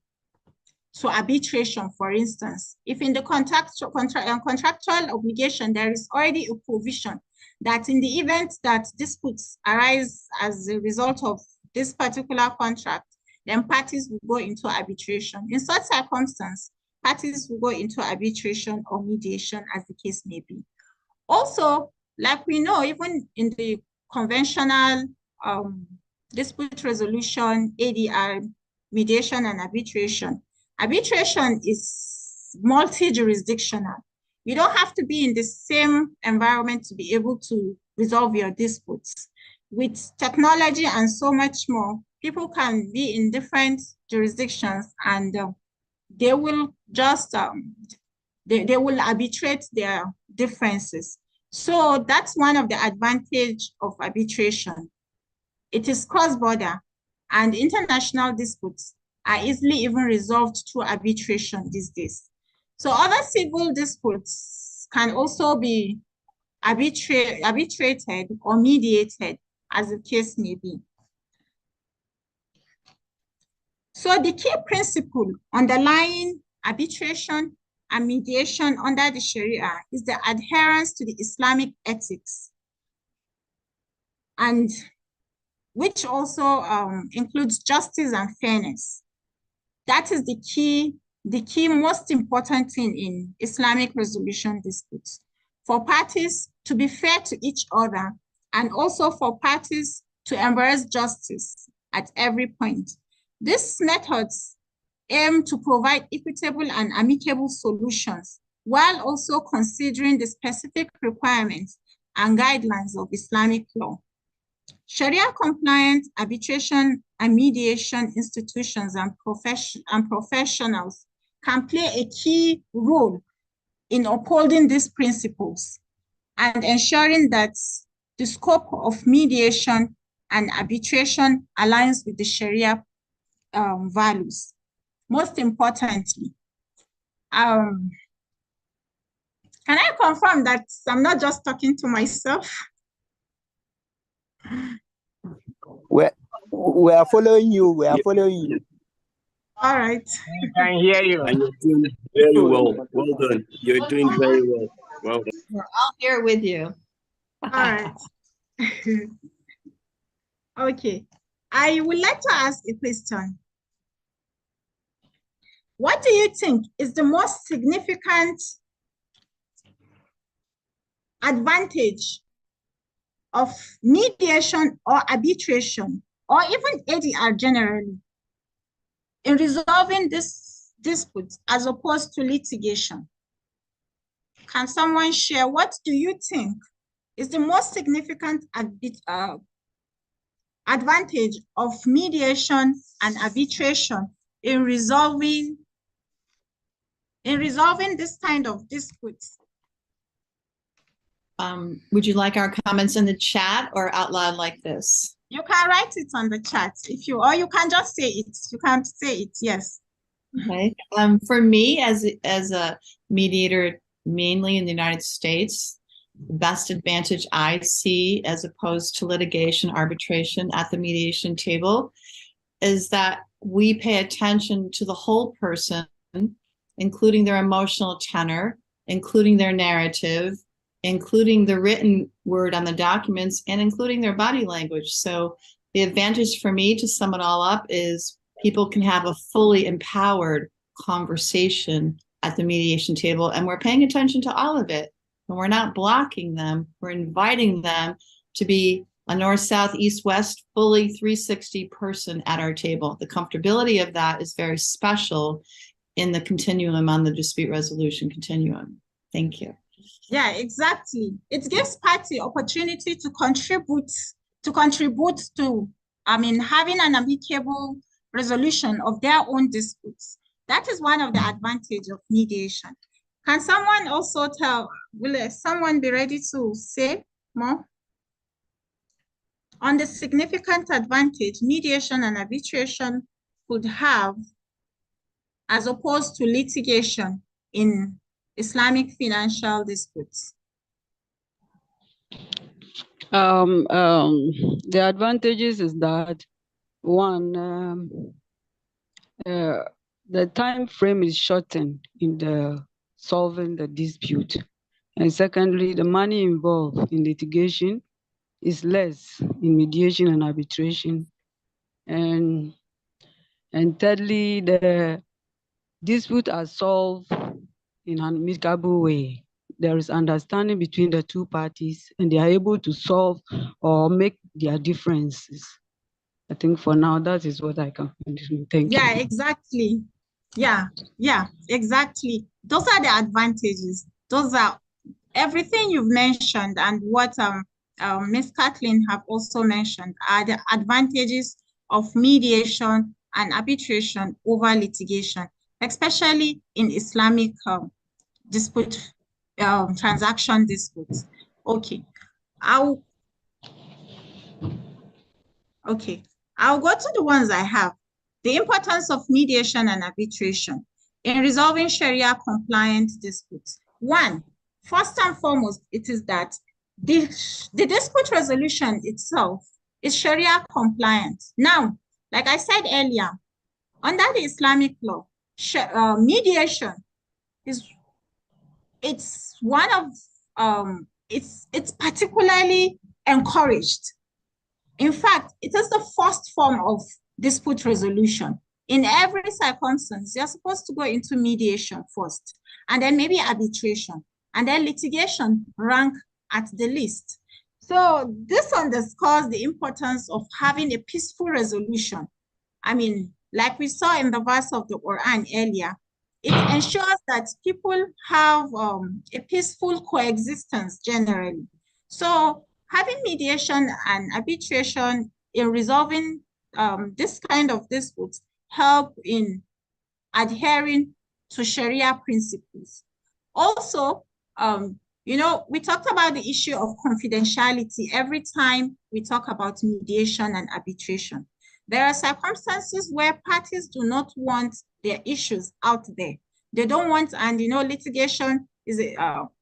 arbitration. For instance, if in the contractual obligation there is already a provision that in the event that disputes arise as a result of this particular contract, then parties will go into arbitration. In such circumstance, parties will go into arbitration or mediation, as the case may be. Also, like we know, even in the conventional dispute resolution, ADR, mediation and arbitration. Arbitration is multi-jurisdictional. You don't have to be in the same environment to be able to resolve your disputes. With technology and so much more, people can be in different jurisdictions and they will just, they will arbitrate their differences. So that's one of the advantages of arbitration. It is cross-border and international disputes are easily even resolved through arbitration these days. So other civil disputes can also be arbitrated or mediated as the case may be. So the key principle underlying arbitration and mediation under the Sharia is the adherence to the Islamic ethics, and which also includes justice and fairness. That is the key most important thing in Islamic resolution disputes. For parties to be fair to each other and also for parties to embrace justice at every point. These methods aim to provide equitable and amicable solutions while also considering the specific requirements and guidelines of Islamic law. Sharia-compliant arbitration and mediation institutions and professionals can play a key role in upholding these principles and ensuring that the scope of mediation and arbitration aligns with the Sharia values. Most importantly, can I confirm that I'm not just talking to myself? We are following you. We are following you. All right. I can hear you. And you're doing very well. Well done. You're doing very well. Well done. We're all here with you. All right. Okay. I would like to ask a question. What do you think is the most significant advantage of mediation or arbitration, or even ADR generally, in resolving this dispute as opposed to litigation? Can someone share what do you think is the most significant advantage of mediation and arbitration in resolving this kind of disputes? Would you like our comments in the chat or out loud like this? You can write it on the chat or you can just say it. You can say it, yes. Okay. For me, as a mediator, mainly in the United States, the best advantage I see as opposed to litigation, arbitration at the mediation table is that we pay attention to the whole person, including their emotional tenor, including their narrative, including the written word on the documents, and including their body language. So the advantage for me, to sum it all up, is people can have a fully empowered conversation at the mediation table, and we're paying attention to all of it. And we're not blocking them. We're inviting them to be a north, south, east, west, fully 360 person at our table. The comfortability of that is very special in the continuum, on the dispute resolution continuum. Thank you. Yeah, exactly. It gives party opportunity to contribute to, having an amicable resolution of their own disputes. That is one of the advantages of mediation. Can someone also will someone be ready to say more on the significant advantage mediation and arbitration could have as opposed to litigation in Islamic financial disputes? The advantages is that, one, the time frame is shortened in the solving the dispute, and secondly, the money involved in litigation is less in mediation and arbitration, and thirdly, the dispute are solved in an amicable way. There is understanding between the two parties, and they are able to solve or make their differences I think for now, that is what I can continue. Thank you. Yeah, exactly. Yeah, exactly. Those are the advantages. Those are everything you've mentioned, and what Ms. Kathleen have also mentioned are the advantages of mediation and arbitration over litigation, especially in Islamic dispute, transaction disputes. Okay, I'll go to the ones I have. The importance of mediation and arbitration in resolving Sharia compliant disputes. One, first and foremost, it is that the dispute resolution itself is Sharia compliant. Now, like I said earlier, under the Islamic law, mediation is one of it's particularly encouraged. In fact, it is the first form of dispute resolution. In every circumstance, you're supposed to go into mediation first, and then maybe arbitration, and then litigation rank at the list. So this underscores the importance of having a peaceful resolution. I mean, like we saw in the verse of the Quran earlier, it ensures that people have a peaceful coexistence generally. So having mediation and arbitration in resolving this kind of disputes help in adhering to Sharia principles. Also, you know, we talked about the issue of confidentiality every time we talk about mediation and arbitration. There are circumstances where parties do not want their issues out there. They don't want, and you know, litigation is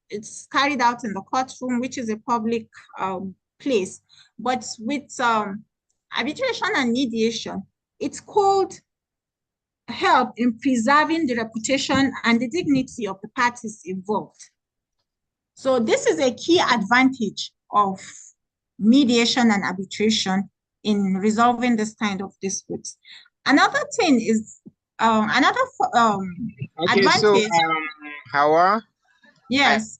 it's carried out in the courtroom, which is a public place. But with arbitration and mediation, it could help in preserving the reputation and the dignity of the parties involved. So this is a key advantage of mediation and arbitration in resolving this kind of disputes. Another thing is advantage. So Hawa? Yes.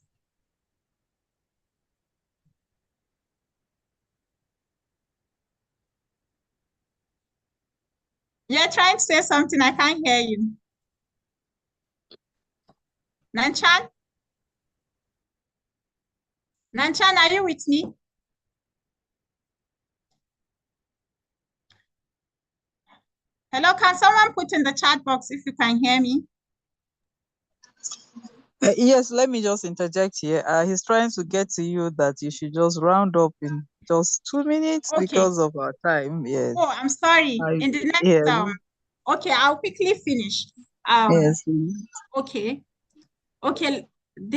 You're trying to say something, I can't hear you. Nanchan? Nanchan, are you with me? Hello, can someone put in the chat box if you can hear me? Yes, let me just interject here. He's trying to get to you that you should just round up in just 2 minutes because of our time. Yes. Oh, I'm sorry. In the next okay, I'll quickly finish. Yes. Okay. The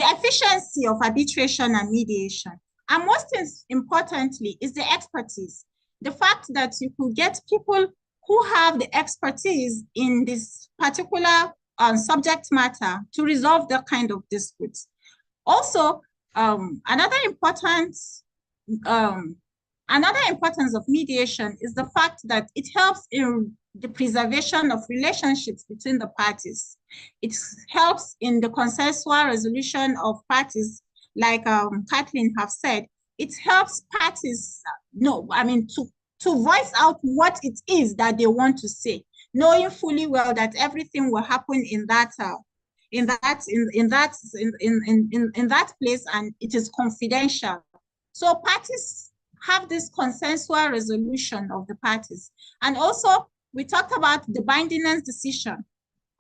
efficiency of arbitration and mediation, and most importantly, is the expertise. The fact that you could get people who have the expertise in this particular subject matter to resolve that kind of disputes. Also, another importance of mediation is the fact that it helps in the preservation of relationships between the parties. It helps in the consensual resolution of parties, like Kathleen have said. It helps parties to voice out what it is that they want to say, knowing fully well that everything will happen in that place, and it is confidential. So parties have this consensual resolution of the parties. And also, we talked about the bindingness decision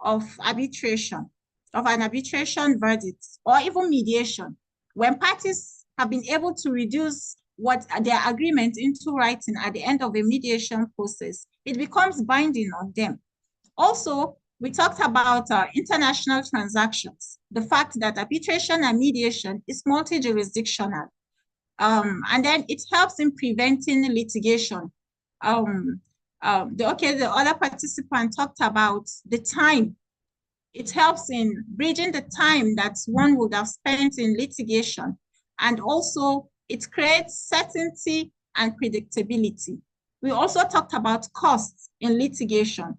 of arbitration, of an arbitration verdict, or even mediation. When parties have been able to reduce what their agreement into writing at the end of a mediation process, it becomes binding on them. Also, we talked about international transactions, the fact that arbitration and mediation is multi-jurisdictional. And then it helps in preventing litigation. The other participant talked about the time. It helps in bridging the time that one would have spent in litigation. And also, it creates certainty and predictability. We also talked about costs in litigation.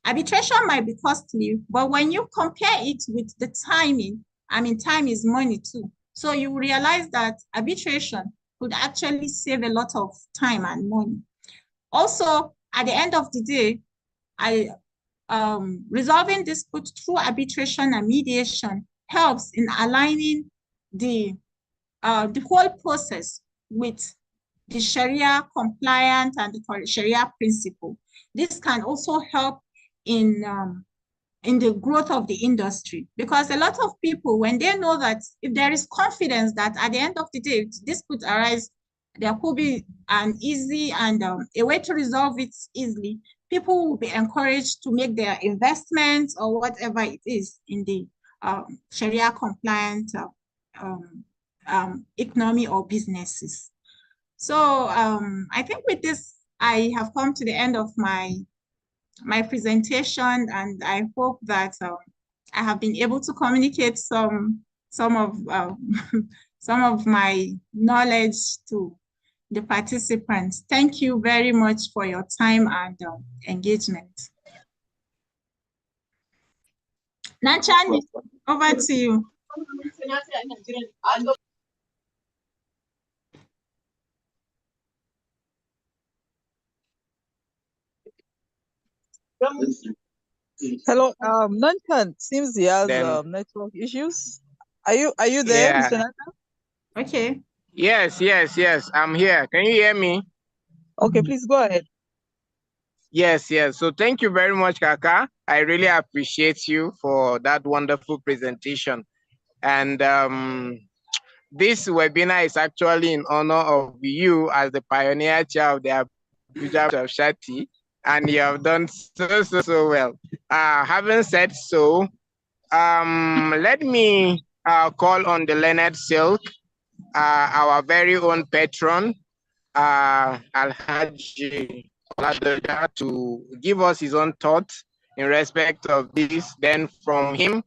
Arbitration might be costly, but when you compare it with the timing, time is money too. So you realize that arbitration could actually save a lot of time and money. Also, at the end of the day, resolving disputes through arbitration and mediation helps in aligning the whole process with the Sharia compliant and the Sharia principle. This can also help in the growth of the industry, because a lot of people, when they know that if there is confidence that at the end of the day, if disputes arise, there could be an easy and a way to resolve it easily, people will be encouraged to make their investments or whatever it is in the Sharia compliant economy or businesses. So I think with this, I have come to the end of my presentation, and I hope that I have been able to communicate some of some of my knowledge to the participants. Thank you very much for your time and engagement. Nanchani, over to you. Hello, Nanchan, seems he has network issues. Are you there, Yeah. Mr. Nanchan? Okay. Yes. I'm here. Can you hear me? Okay, please go ahead. Yes. So thank you very much, Kaka. I really appreciate you for that wonderful presentation. And this webinar is actually in honor of you as the pioneer chair of the Abuja of Shati, and you have done so well. Having said so, let me call on the Leonard Silk, our very own patron, Alhaji Oladoja, to give us his own thoughts in respect of this. Then from him,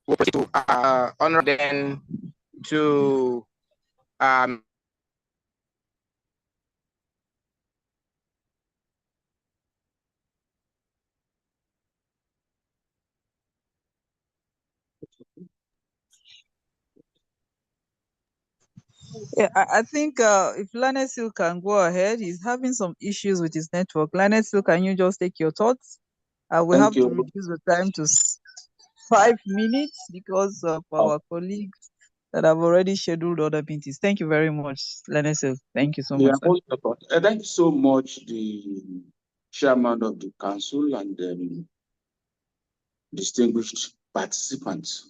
we'll proceed to honor then to Yeah, I think if Lanesil can go ahead, he's having some issues with his network. Lanesil, can you just take your thoughts? We have to reduce the time to 5 minutes because of our colleagues that have already scheduled other meetings. Thank you very much, Lanesil. Thank you so much. Thank you so much, the chairman of the council and distinguished participants.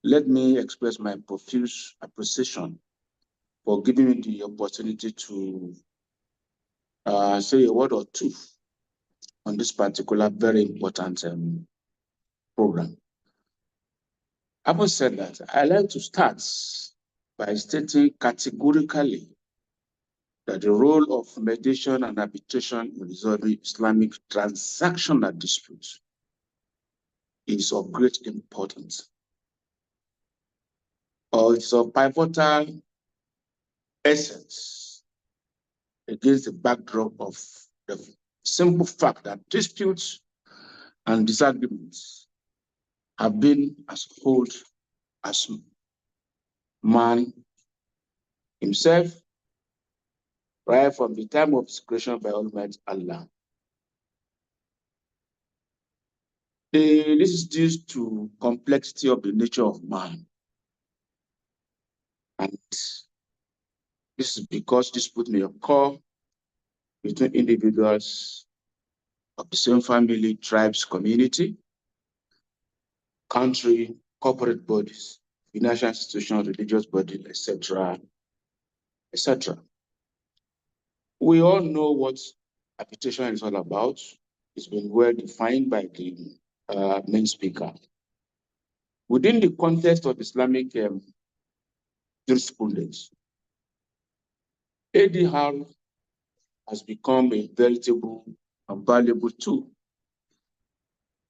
Let me express my profuse appreciation for giving me the opportunity to say a word or two on this particular very important program. Having said that, I like to start by stating categorically that the role of mediation and arbitration in resolving Islamic transactional disputes is of great importance. It's of pivotal essence against the backdrop of the simple fact that disputes and disagreements have been as old as man himself, right from the time of his creation by Almighty Allah. This is due to complexity of the nature of man. And this is because dispute may occur between individuals of the same family, tribes, community, country, corporate bodies, financial institutions, religious bodies, etc., etc. We all know what arbitration is all about. It's been well defined by the main speaker. Within the context of Islamic jurisprudence, ADR has become a veritable and valuable tool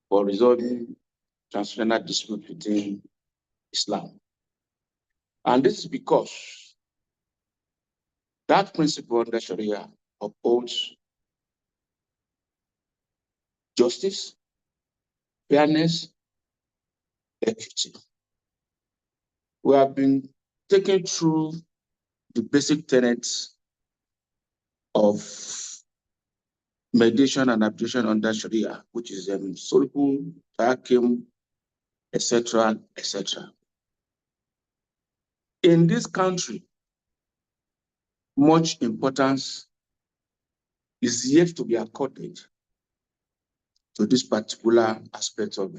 for resolving transnational disputes within Islam. And this is because that principle under Sharia upholds justice, fairness, equity. we have been taking through the basic tenets of mediation and arbitration under Sharia, which is sulhu, tahkim, etc., etc. In this country, much importance is yet to be accorded to this particular aspect of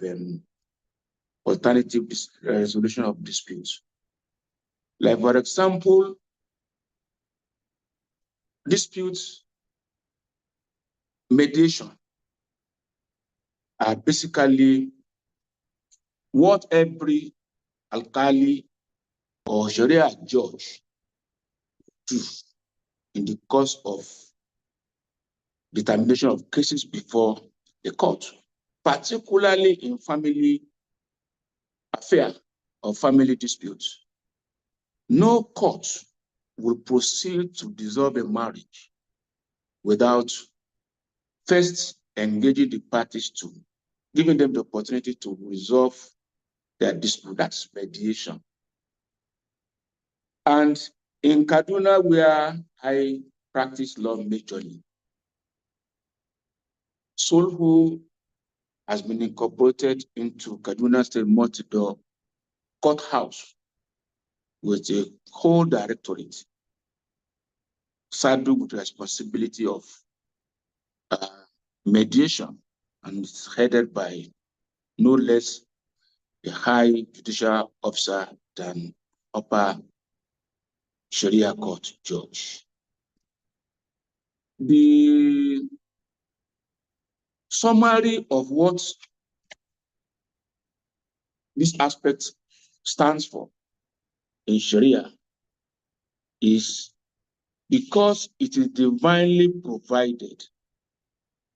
alternative resolution of disputes. Like, for example, disputes mediation are basically what every alkali or Sharia judge do in the course of determination of cases before the court, particularly in family affair or family disputes. No court will proceed to dissolve a marriage without first engaging the parties to giving them the opportunity to resolve their dispute. That's mediation. And in Kaduna, where I practice law majorly, sulhu has been incorporated into Kaduna State multi-door courthouse with a whole directorate saddled with responsibility of mediation, and it's headed by no less a high judicial officer than upper Sharia court judge. The summary of what this aspect stands for in Sharia is because it is divinely provided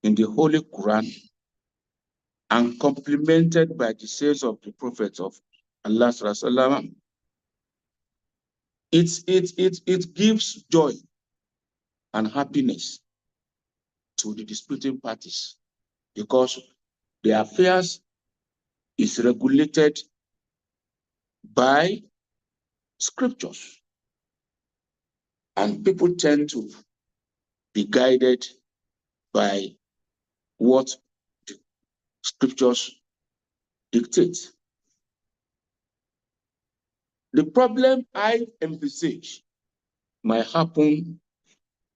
in the Holy Quran and complemented by the sayings of the prophets of Allah Sallallahu it gives joy and happiness to the disputing parties because the affairs is regulated by scriptures, and people tend to be guided by what the scriptures dictate. The problem I envisage might happen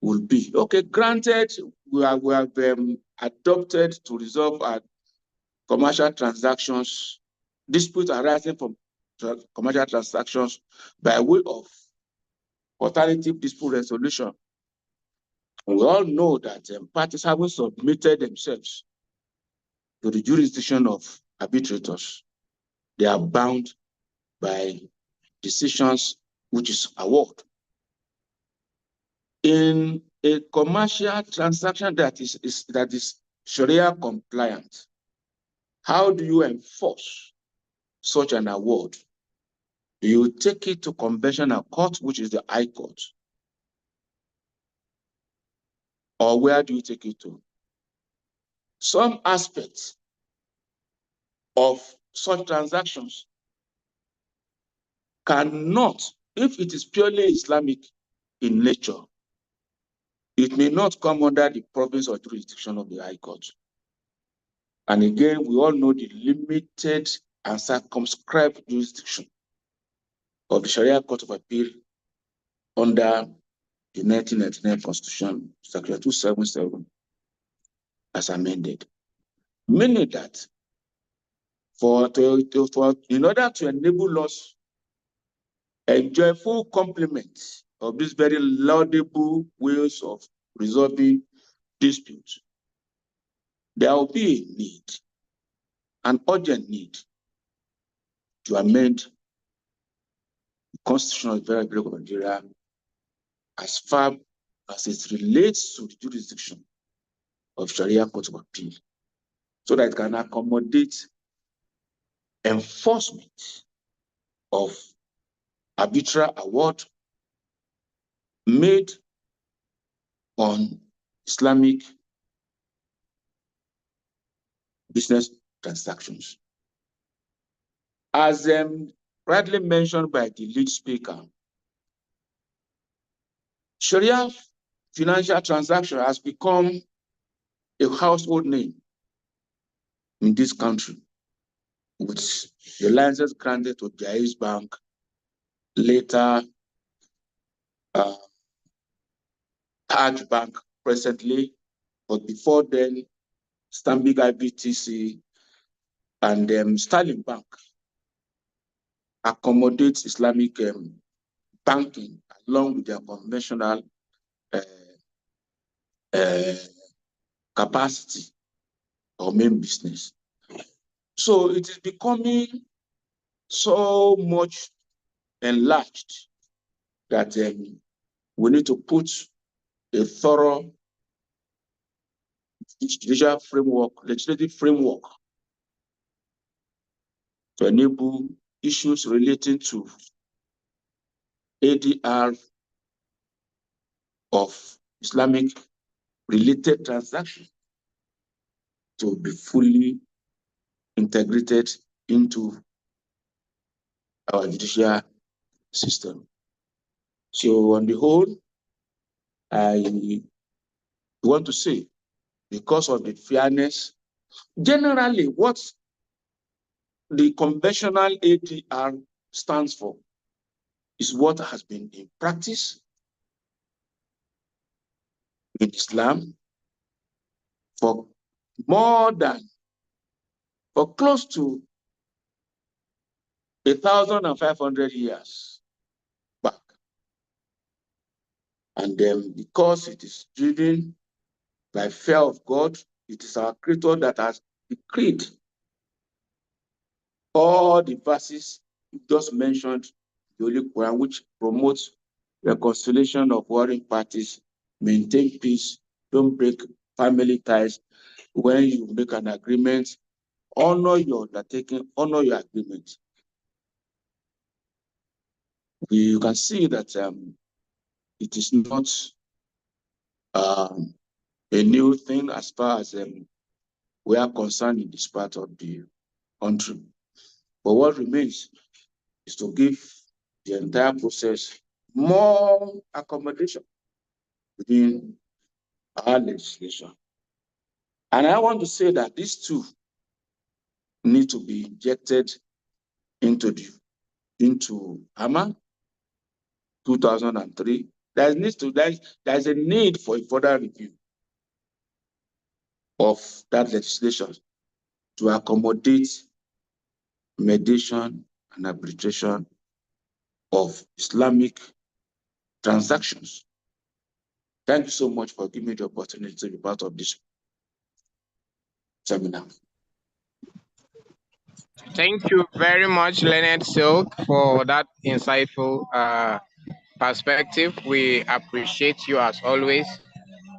will be, okay, granted, we have adopted to resolve our commercial transactions, disputes arising from commercial transactions by way of alternative dispute resolution. We all know that parties haven't submitted themselves to the jurisdiction of arbitrators. They are bound by decisions, which is award. In a commercial transaction that is Sharia compliant, how do you enforce such an award? Do you take it to conventional court, which is the High Court? Or where do you take it to? Some aspects of such transactions cannot, if it is purely Islamic in nature, it may not come under the province or jurisdiction of the High Court. And again, we all know the limited and circumscribed jurisdiction of the Sharia Court of Appeal under the 1999 Constitution, Section 277, as amended. Meaning that in order to enable us enjoy full complement of these very laudable ways of resolving disputes, there will be a need, an urgent need, to amend the Constitution of the Federal Republic of Nigeria as far as it relates to the jurisdiction of Sharia Court of Appeal, so that it can accommodate enforcement of arbitral award made on Islamic business transactions. As rightly mentioned by the lead speaker, Sharia financial transaction has become a household name in this country, with the license granted to Jaiz Bank, later Taj Bank presently, but before then, Stanbic IBTC and Sterling Bank accommodates Islamic banking along with their conventional capacity or main business. So it is becoming so much enlarged that we need to put a thorough legislative framework to enable issues relating to ADR of Islamic related transactions to be fully integrated into our judicial system. So on the whole, I want to say, because of the fairness, generally what the conventional ADR stands for is what has been in practice in Islam for close to 1,500 years back. And then because it is driven by fear of God, it is our Creator that has decreed all the verses just mentioned, the Holy Quran, which promotes reconciliation of warring parties, maintain peace, don't break family ties. When you make an agreement, honor your undertaking, honor your agreement. You can see that it is not a new thing as far as we are concerned in this part of the country. But what remains is to give the entire process more accommodation within our legislation. And I want to say that these two need to be injected into AMA 2003. There's a need for a further review of that legislation to accommodate mediation and arbitration of Islamic transactions. Thank you so much for giving me the opportunity to be part of this seminar. Thank you very much, Leonard Silk, for that insightful perspective. We appreciate you as always.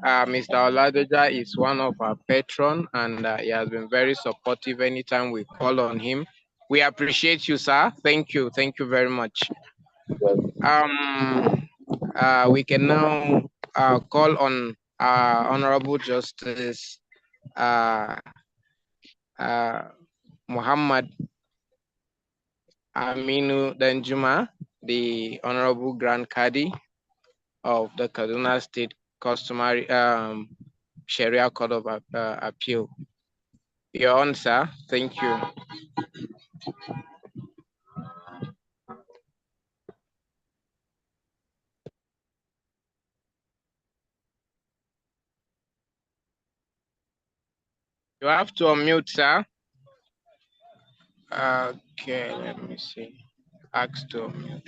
Mr. Oladoja is one of our patrons, and he has been very supportive anytime we call on him. We appreciate you, sir. Thank you. Thank you very much. We can now call on Honorable Justice Muhammad Aminu Danjuma, the Honorable Grand Kadi of the Kaduna State Customary Sharia Court of Appeal. Your on, sir. Thank you. You have to unmute, sir. Okay, let me see. Ask to unmute.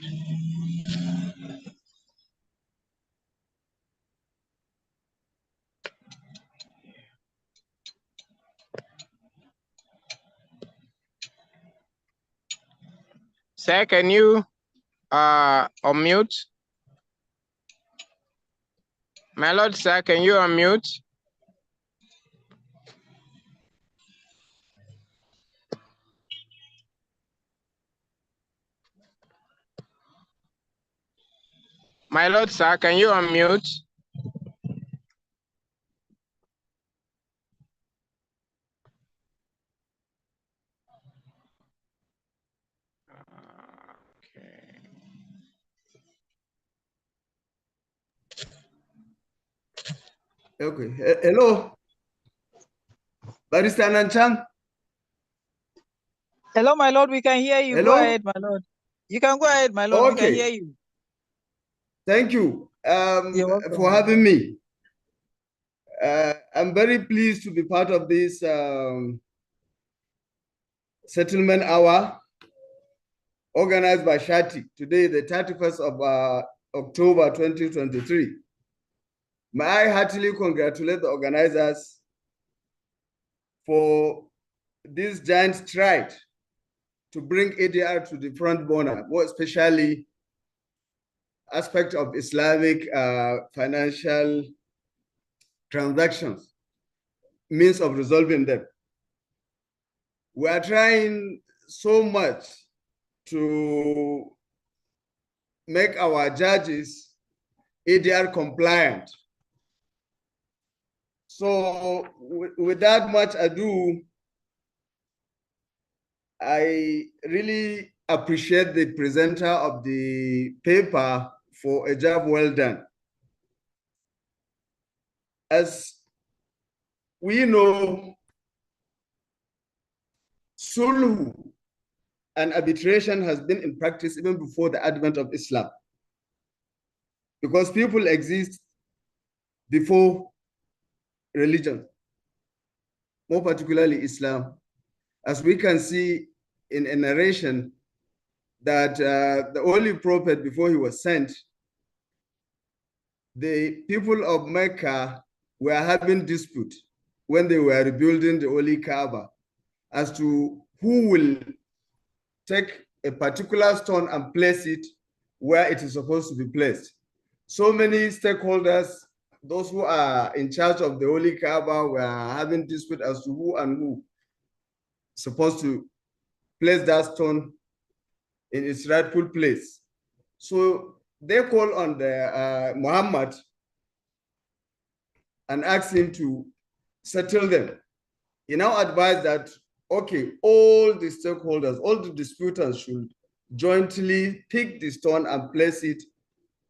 Sir, can you unmute? My lord, sir, can you unmute? My lord, sir, can you unmute? Okay. Hello. Barrister Nanchang. Hello, my lord. We can hear you. Hello? Go ahead, my lord. You can go ahead, my lord. Okay. We can hear you. Thank you You're welcome, for having me. I'm very pleased to be part of this settlement hour organized by Shati today, the 31st of October 2023. May I heartily congratulate the organizers for this giant stride to bring ADR to the front burner, more especially aspect of Islamic financial transactions, means of resolving them. We are trying so much to make our judges ADR compliant. So without much ado, I really appreciate the presenter of the paper for a job well done. As we know, sulh and arbitration has been in practice even before the advent of Islam, because people exist before religion, more particularly Islam. As we can see in a narration that the Holy Prophet, before he was sent, the people of Mecca were having dispute when they were rebuilding the Holy Kaaba as to who will take a particular stone and place it where it is supposed to be placed. So many stakeholders, those who are in charge of the Holy Kaaba, were having dispute as to who and who supposed to place that stone in its rightful place. So they call on the Muhammad and ask him to settle them. He now advised that, okay, all the stakeholders, all the disputants should jointly pick the stone and place it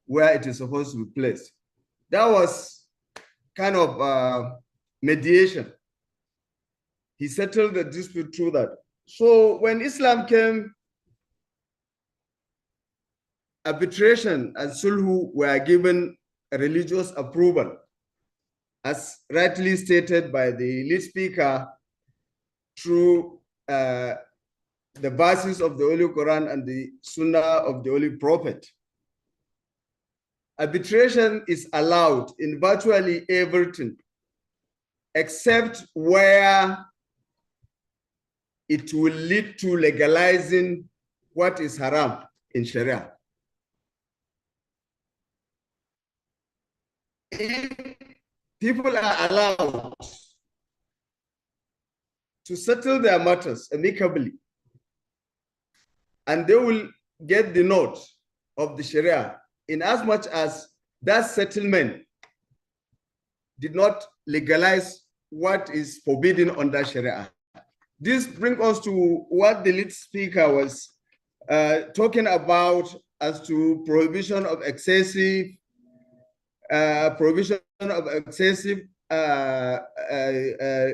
where it is supposed to be placed. That was kind of mediation. He settled the dispute through that. So when Islam came, arbitration and sulh were given a religious approval, as rightly stated by the lead speaker through the verses of the Holy Quran and the Sunnah of the Holy Prophet. Arbitration is allowed in virtually everything, except where it will lead to legalizing what is haram in Sharia. If people are allowed to settle their matters amicably, and they will get the note of the Sharia in as much as that settlement did not legalize what is forbidden under Sharia. This brings us to what the lead speaker was talking about as to prohibition of excessive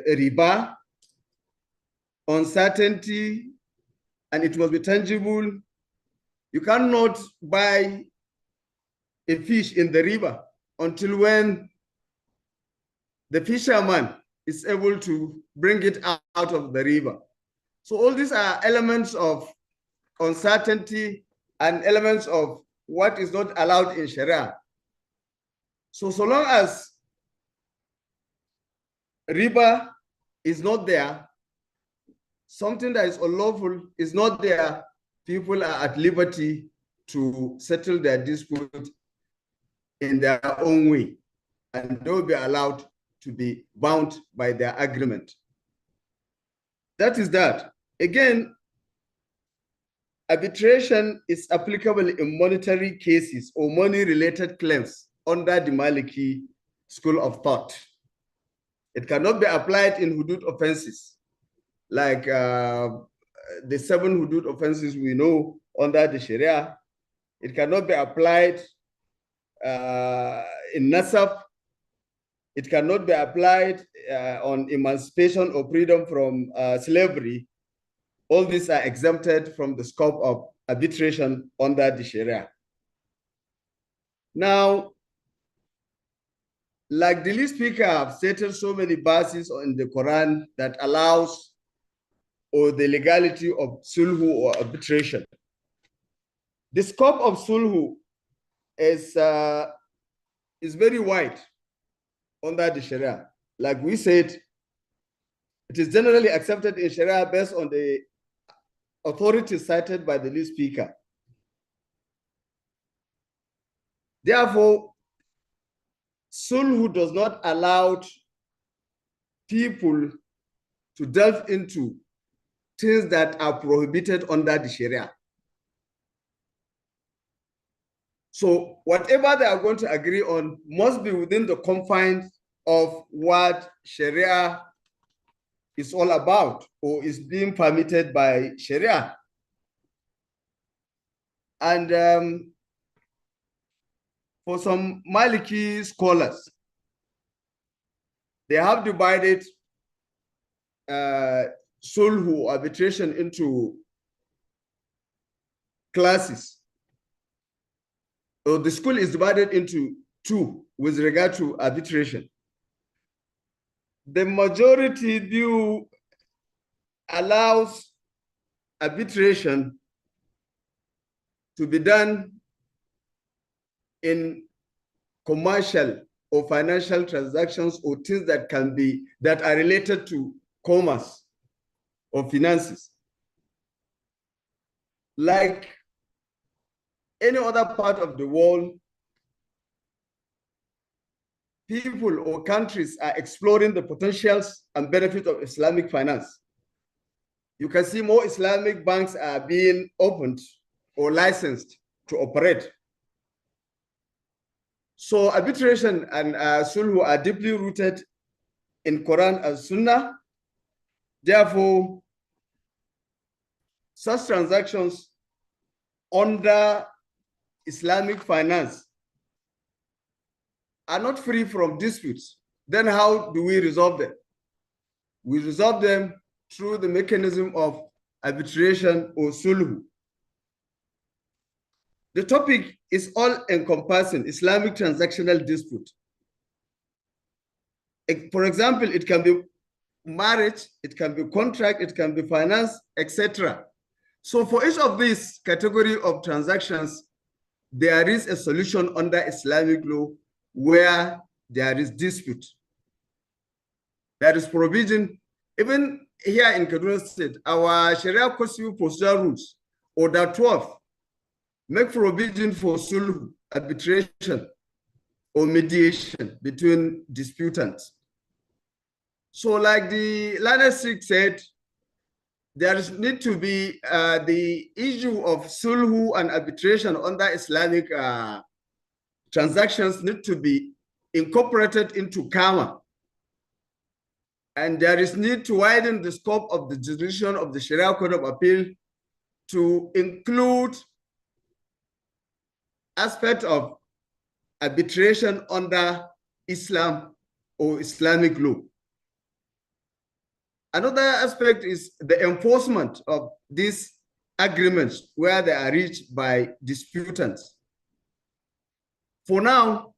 riba, uncertainty, and it must be tangible. You cannot buy a fish in the river until when the fisherman is able to bring it out of the river. So all these are elements of uncertainty and elements of what is not allowed in Sharia. So long as riba is not there, something that is unlawful is not there, people are at liberty to settle their dispute in their own way, and they will be allowed to be bound by their agreement. That is that. Again, arbitration is applicable in monetary cases or money-related claims under the Maliki school of thought. It cannot be applied in hudud offenses, like the 7 hudud offenses we know under the Sharia. It cannot be applied in nasab. it cannot be applied on emancipation or freedom from slavery. All these are exempted from the scope of arbitration under the Sharia. Now, like the lead speaker have stated so many verses in the Quran that allows or the legality of sulhu or arbitration. The scope of sulhu is very wide under the Sharia. Like we said, it is generally accepted in Sharia based on the authority cited by the lead speaker. Therefore, sulhu does not allow people to delve into things that are prohibited under the Sharia. So whatever they are going to agree on must be within the confines of what Sharia is all about or is being permitted by Sharia. And for some Maliki scholars, they have divided sulhu arbitration into classes. So the school is divided into two with regard to arbitration. The majority view allows arbitration to be done in commercial or financial transactions or things that are related to commerce or finances. Like any other part of the world, people or countries are exploring the potentials and benefits of Islamic finance. You can see more Islamic banks are being opened or licensed to operate. So arbitration and sulhu are deeply rooted in Quran and Sunnah. Therefore, such transactions under Islamic finance are not free from disputes. Then how do we resolve them? We resolve them through the mechanism of arbitration or sulhu. The topic is all-encompassing Islamic transactional dispute. For example, it can be marriage, it can be contract, it can be finance, etc. So for each of these category of transactions, there is a solution under Islamic law where there is dispute. There is provision. Even here in Kaduna State, our Sharia Code Civil Procedure Rules, Order 12, make provision for sulh, arbitration, or mediation between disputants. So like the learned six said, there need to be the issue of sulh and arbitration under Islamic transactions need to be incorporated into Kama. And there is need to widen the scope of the jurisdiction of the Sharia Code of Appeal to include aspect of arbitration under Islam or Islamic law. Another aspect is the enforcement of these agreements where they are reached by disputants. For now,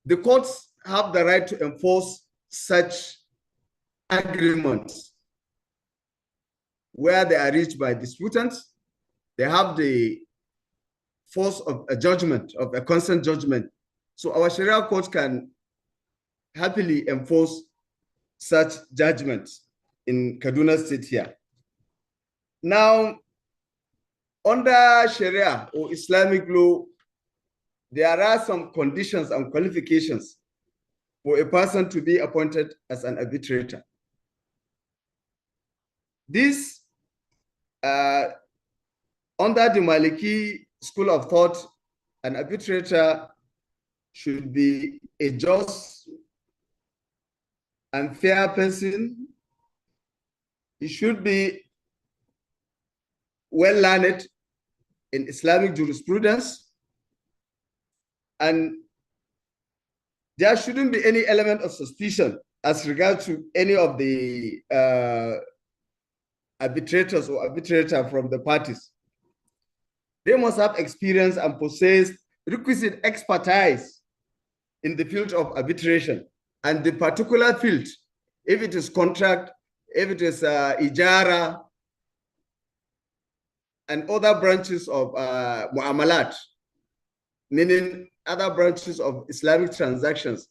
the courts have the right to enforce such agreements where they are reached by disputants. They have the force of a judgment, of a consent judgment. So our Sharia courts can happily enforce such judgments in Kaduna State here. Now, under Sharia or Islamic law, there are some conditions and qualifications for a person to be appointed as an arbitrator. This, under the Maliki school of thought, an arbitrator should be a just and fair person. He should be well learned in Islamic jurisprudence, and there shouldn't be any element of suspicion as regards to any of the arbitrators or arbitrator from the parties. They must have experience and possess requisite expertise in the field of arbitration and the particular field, if it is contract, if it is ijara, and other branches of mu'amalat, meaning other branches of Islamic transactions.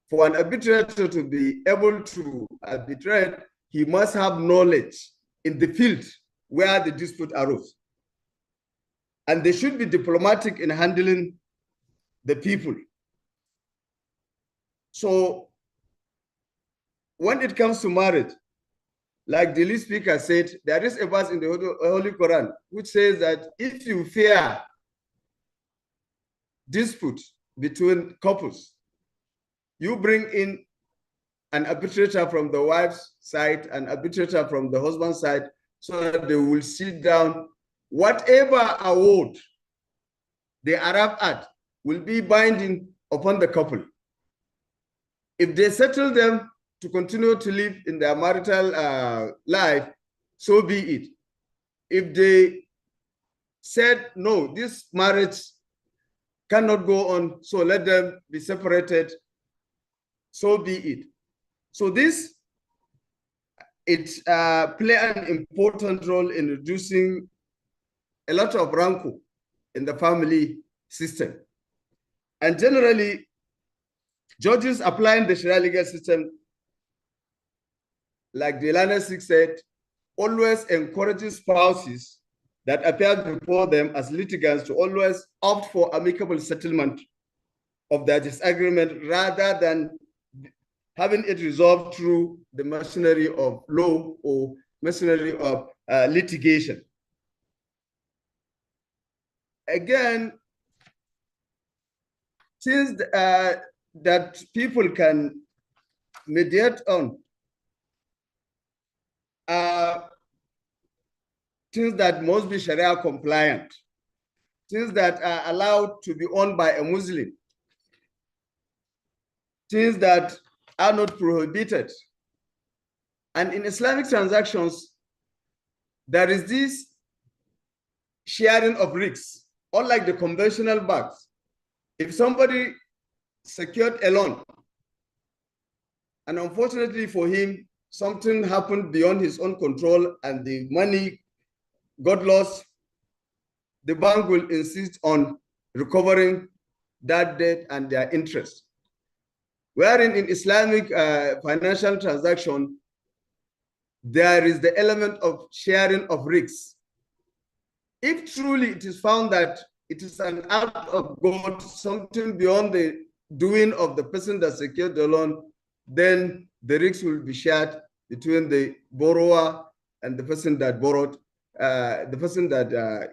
For an arbitrator to be able to arbitrate, he must have knowledge in the field where the dispute arose. And they should be diplomatic in handling the people. So when it comes to marriage, like the lead speaker said, there is a verse in the Holy Quran which says that if you fear dispute between couples, you bring in an arbitrator from the wife's side, an arbitrator from the husband's side, so that they will sit down. Whatever award they arrive at will be binding upon the couple. If they settle them to continue to live in their marital life, so be it. If they said, no, this marriage cannot go on, so let them be separated, so be it. So this, it play an important role in reducing a lot of rancor in the family system. And generally, judges applying the Sharia legal system, like the Islamic 6 said, always encourages spouses that appear before them as litigants to always opt for amicable settlement of their disagreement rather than having it resolved through the machinery of law or machinery of litigation. Again, since that people can mediate on things that must be Sharia compliant, things that are allowed to be owned by a Muslim, things that are not prohibited. And in Islamic transactions, there is this sharing of risks. Unlike the conventional banks, if somebody secured a loan, and unfortunately for him, something happened beyond his own control and the money got lost, the bank will insist on recovering that debt and their interest. Wherein in Islamic financial transaction, there is the element of sharing of risks. If truly it is found that it is an act of God, something beyond the doing of the person that secured the loan, then the risk will be shared between the borrower and the person that borrowed, the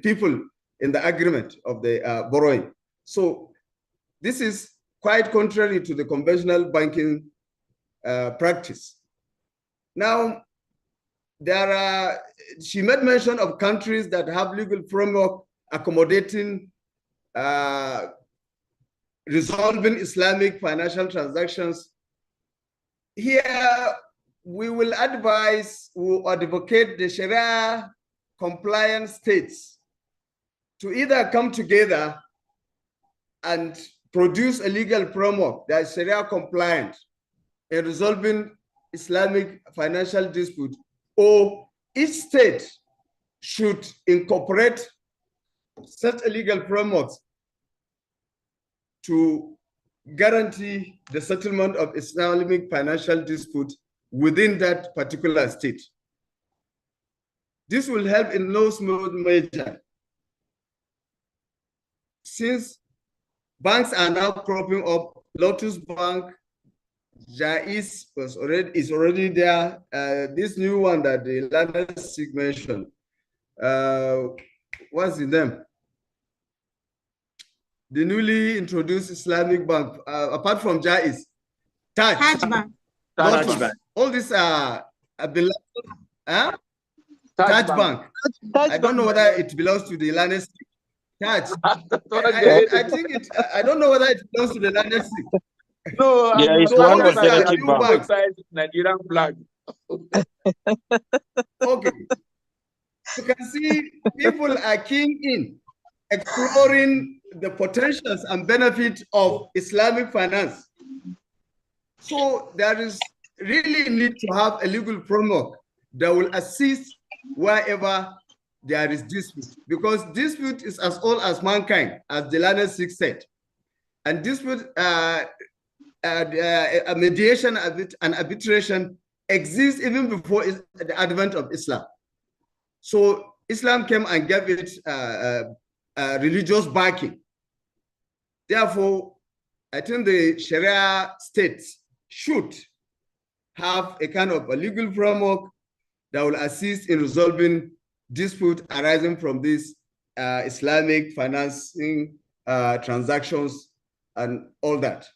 people in the agreement of the borrowing. So this is quite contrary to the conventional banking practice. Now, she made mention of countries that have legal framework accommodating resolving Islamic financial transactions. Here, we will advise, we advocate the Sharia compliant states to either come together and produce a legal framework that is Sharia compliant in resolving Islamic financial dispute, or each state should incorporate such a legal framework to guarantee the settlement of Islamic financial dispute within that particular state. This will help in no small measure, since banks are now cropping up. Lotus Bank, Jais is already there. This new one that the Islamic mentioned, what's the name? The newly introduced Islamic bank, apart from Jais, Taj Bank. All these are Taj Bank. I don't know whether it belongs to the Islamic. Touch. I think it. I don't know whether it belongs to the land six. No, There is So one what is that? alternative Few bank. banks. Nigerian flag. Okay. You can see people are keen in exploring the potentials and benefits of Islamic finance. So there is really need to have a legal framework that will assist wherever there is dispute, because dispute is as old as mankind, as the learned six said. And dispute, mediation and arbitration exists even before the advent of Islam. So Islam came and gave it religious backing. Therefore, I think the Sharia states should have a kind of a legal framework that will assist in resolving dispute arising from these Islamic financing transactions and all that.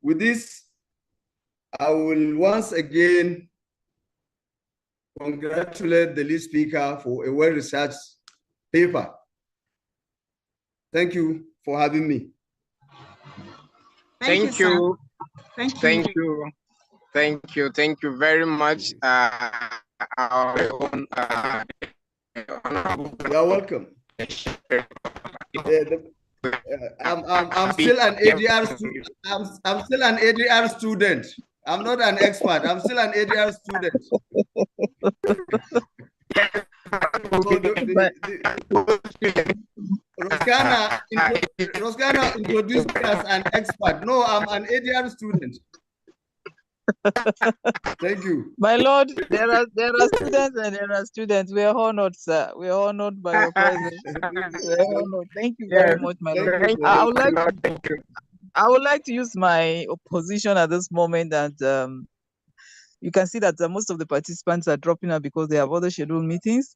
With this, I will once again congratulate the lead speaker for a well-researched paper. Thank you for having me. Thank you. Thank you. Thank you very much. You're welcome. I'm still an ADR student. I'm still an ADR student. I'm not an expert. I'm still an ADR student. Roscana introduced me as an expert. No, I'm an ADR student. Thank you. My Lord, there are students and there are students. We are honored, sir. We are honored by your presence. We are honored. Thank you very much, my Lord. I would like to use my position at this moment that you can see that most of the participants are dropping out because they have other scheduled meetings.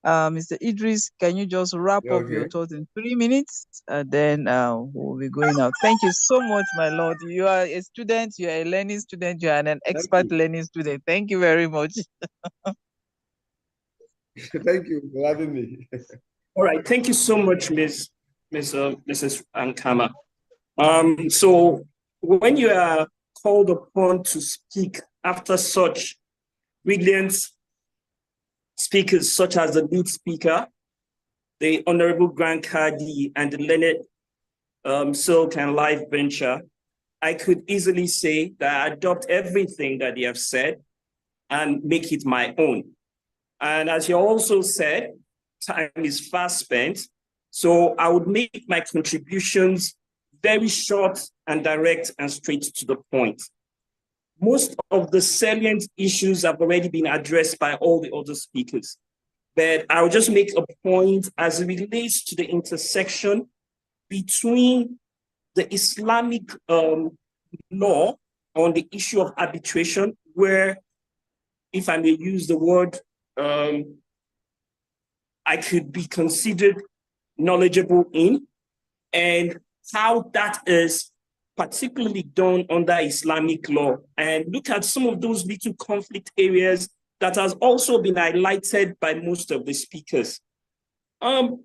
Mr. Idris, can you just wrap up your thoughts in 3 minutes? Then we'll be going out. Thank you so much, my Lord. You are a student, you are a learning student, you are an expert learning student. Thank you very much. Thank you for having me. All right, thank you so much, Mrs. Ankama. So when you are called upon to speak after such brilliant speakers, such as the lead speaker, the Honorable Grand Kadi, and the learned Silk and Life Venture, I could easily say that I adopt everything that they have said and make it my own. And as you also said, time is fast spent. So I would make my contributions very short and direct and straight to the point. Most of the salient issues have already been addressed by all the other speakers, but I'll just make a point as it relates to the intersection between the Islamic law on the issue of arbitration, where, if I may use the word, I could be considered knowledgeable in, and how that is particularly done under Islamic law, and look at some of those little conflict areas that has also been highlighted by most of the speakers. The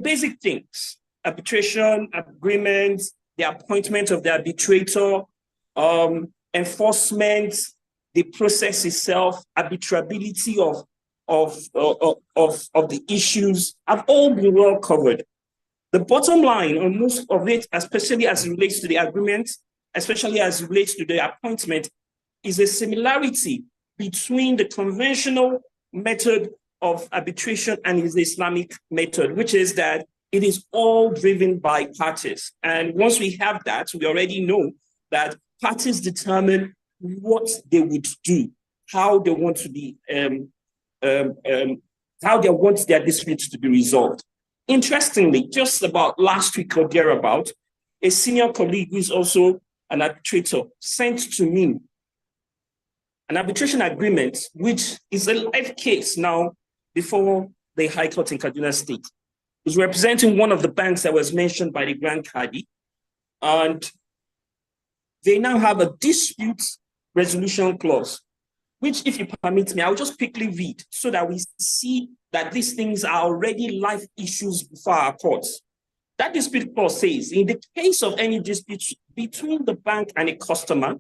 basic things: arbitration, agreements, the appointment of the arbitrator, enforcement, the process itself, arbitrability of the issues have all been well covered. The bottom line on most of it, especially as it relates to the agreement, especially as it relates to the appointment, is a similarity between the conventional method of arbitration and the Islamic method, which is that it is all driven by parties. And once we have that, we already know that parties determine what they would do, how they want to be, how they want their disputes to be resolved. Interestingly, just about last week or thereabout, a senior colleague who is also an arbitrator sent to me an arbitration agreement, which is a live case now before the High Court in Kaduna State. He's representing one of the banks that was mentioned by the Grand Kadi, and they now have a dispute resolution clause, which, if you permit me, I'll just quickly read so that we see that these things are already live issues before our courts. That dispute clause says, in the case of any dispute between the bank and a customer,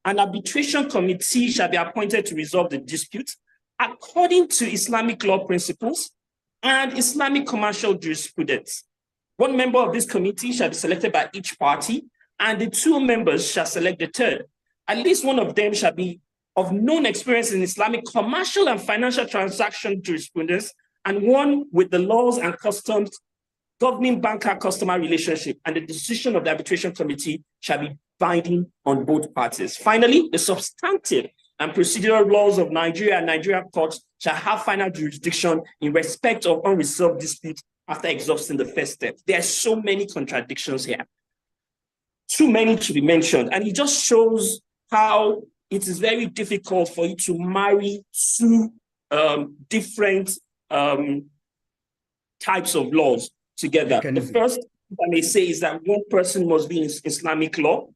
an arbitration committee shall be appointed to resolve the dispute according to Islamic law principles and Islamic commercial jurisprudence. One member of this committee shall be selected by each party, and the two members shall select the third. At least one of them shall be of known experience in Islamic commercial and financial transaction jurisprudence, and one with the laws and customs governing banker-customer relationship, and the decision of the arbitration committee shall be binding on both parties. Finally, the substantive and procedural laws of Nigeria and Nigerian courts shall have final jurisdiction in respect of unresolved disputes after exhausting the first step. There are so many contradictions here, too many to be mentioned, and it just shows how it is very difficult for you to marry two different types of laws together. The first, I may say, is that one person must be in Islamic law,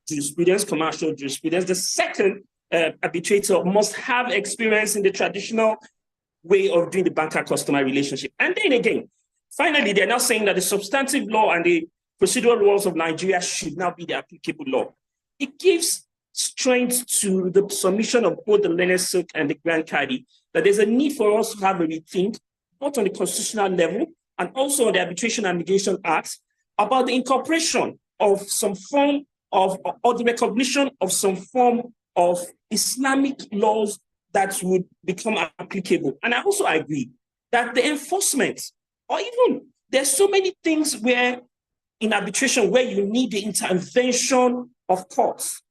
jurisprudence, commercial jurisprudence. The second, arbitrator must have experience in the traditional way of doing the banker-customer relationship. And then again, finally, they're now saying that the substantive law and the procedural laws of Nigeria should now be the applicable law. It gives strength to the submission of both the learned silk and the Grand Cadi that there's a need for us to have a rethink, both on the constitutional level and also on the Arbitration and Mediation Act, about the incorporation of some form of, or the recognition of some form of Islamic laws that would become applicable. And I also agree that the enforcement, or even there's so many things where in arbitration where you need the intervention of courts.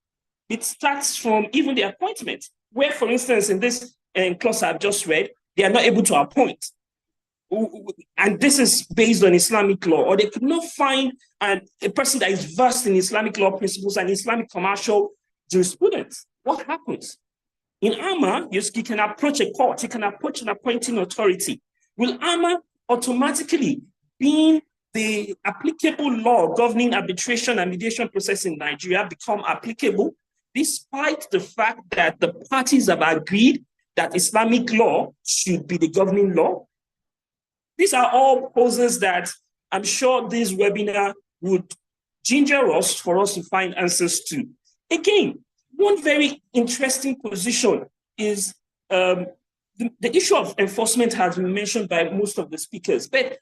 It starts from even the appointment, where, for instance, in this clause I've just read, they are not able to appoint. And this is based on Islamic law, or they could not find a person that is versed in Islamic law principles and Islamic commercial jurisprudence. What happens? In AMA, you can approach a court, you can approach an appointing authority. Will AMA automatically, being the applicable law governing arbitration and mediation process in Nigeria, become applicable, despite the fact that the parties have agreed that Islamic law should be the governing law? These are all poses that I'm sure this webinar would ginger us for us to find answers to. Again, one very interesting position is the issue of enforcement has been mentioned by most of the speakers, but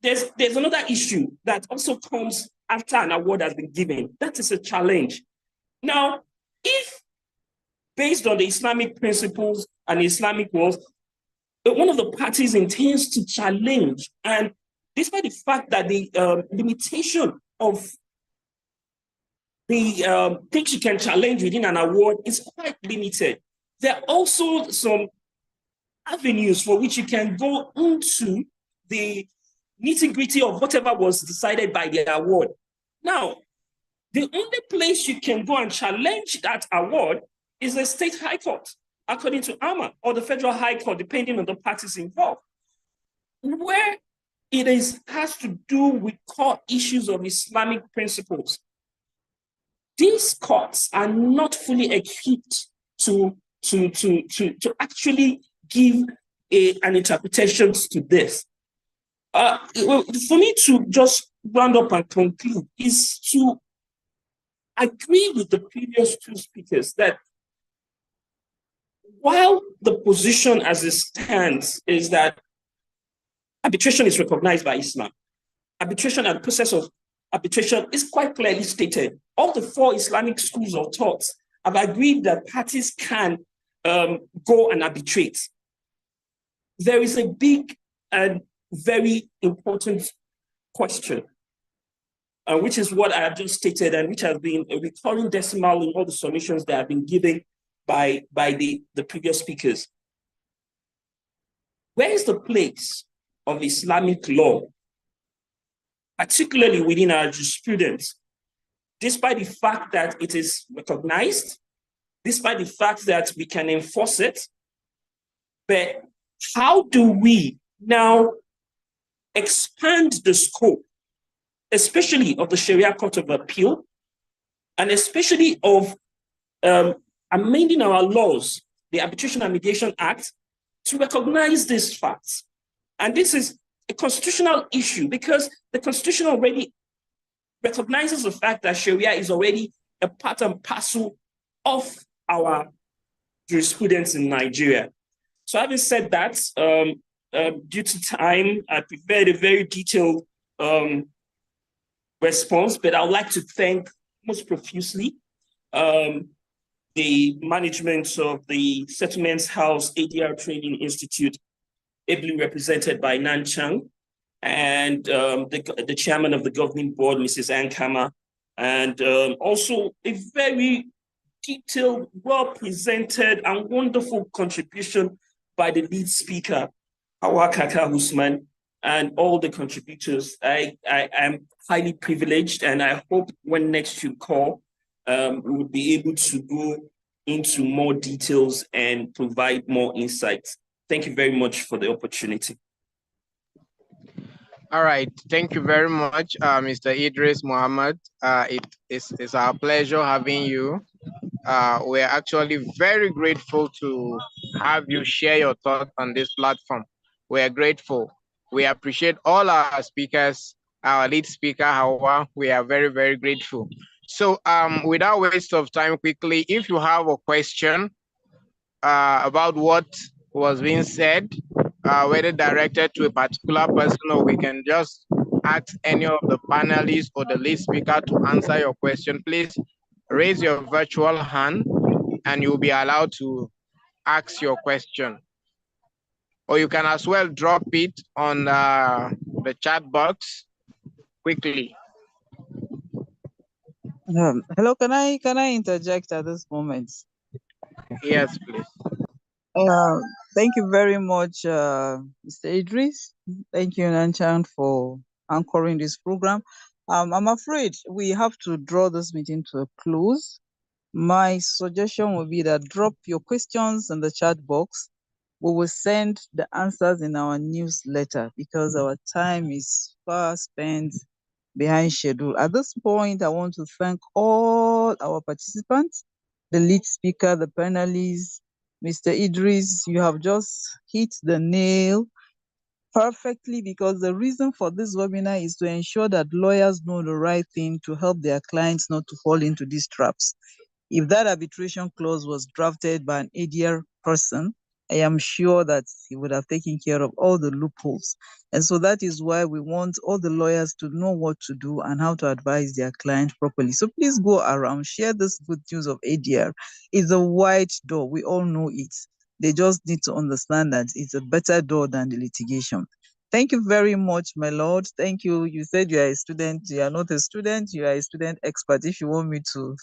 there's another issue that also comes after an award has been given. That is a challenge. Now, if based on the Islamic principles and Islamic laws, one of the parties intends to challenge, and despite the fact that the limitation of the things you can challenge within an award is quite limited, there are also some avenues for which you can go into the nitty-gritty of whatever was decided by the award. Now, the only place you can go and challenge that award is the state high court, according to AMA, or the federal high court, depending on the parties involved, where it has to do with core issues of Islamic principles. These courts are not fully equipped to actually give an interpretation to this. For me to just round up and conclude is to agree with the previous two speakers that while the position as it stands is that arbitration is recognized by Islam, arbitration and the process of arbitration is quite clearly stated. All the four Islamic schools of thought have agreed that parties can go and arbitrate. There is a big and very important question, which is what I have just stated and which has been a recurring decimal in all the submissions that have been given by the previous speakers. Where is the place of Islamic law, particularly within our jurisprudence, despite the fact that it is recognized, despite the fact that we can enforce it? But how do we now expand the scope, especially of the Sharia Court of Appeal, and especially of amending our laws, the Arbitration and Mediation Act, to recognize these facts. And this is a constitutional issue because the Constitution already recognizes the fact that Sharia is already a part and parcel of our jurisprudence in Nigeria. So having said that, due to time, I prepared a very detailed response, but I would like to thank most profusely the management of the Settlements House ADR Training Institute, ably represented by Nan Chang, and the chairman of the governing board, Mrs. Ankama, and also a very detailed, well-presented, and wonderful contribution by the lead speaker, Hawa Kaka Usman, and all the contributors. I am highly privileged, and I hope when next you call, we will be able to go into more details and provide more insights. Thank you very much for the opportunity. All right, thank you very much, Mr. Idris Muhammad. It's our pleasure having you. We're actually very grateful to have you share your thoughts on this platform. We're grateful. We appreciate all our speakers, our lead speaker, Hawa. We are very, very grateful. So without waste of time, quickly, if you have a question about what was being said, whether directed to a particular person, or we can just ask any of the panelists or the lead speaker to answer your question, please raise your virtual hand and you'll be allowed to ask your question. Or you can as well drop it on the chat box quickly. Hello, can I interject at this moment? Yes, please. Thank you very much, Mr. Idris. Thank you, Nanchan, for anchoring this program. I'm afraid we have to draw this meeting to a close. My suggestion would be that drop your questions in the chat box. We will send the answers in our newsletter because our time is far spent behind schedule. At this point, I want to thank all our participants, the lead speaker, the panelists. Mr. Idris, you have just hit the nail perfectly because the reason for this webinar is to ensure that lawyers know the right thing to help their clients not to fall into these traps. If that arbitration clause was drafted by an ADR person, I am sure that he would have taken care of all the loopholes. And so that is why we want all the lawyers to know what to do and how to advise their client properly. So please go around, share this good news of ADR. It's a wide door. We all know it. They just need to understand that it's a better door than the litigation. Thank you very much, my lord. Thank you. You said you are a student. You are not a student. You are a student expert. If you want me to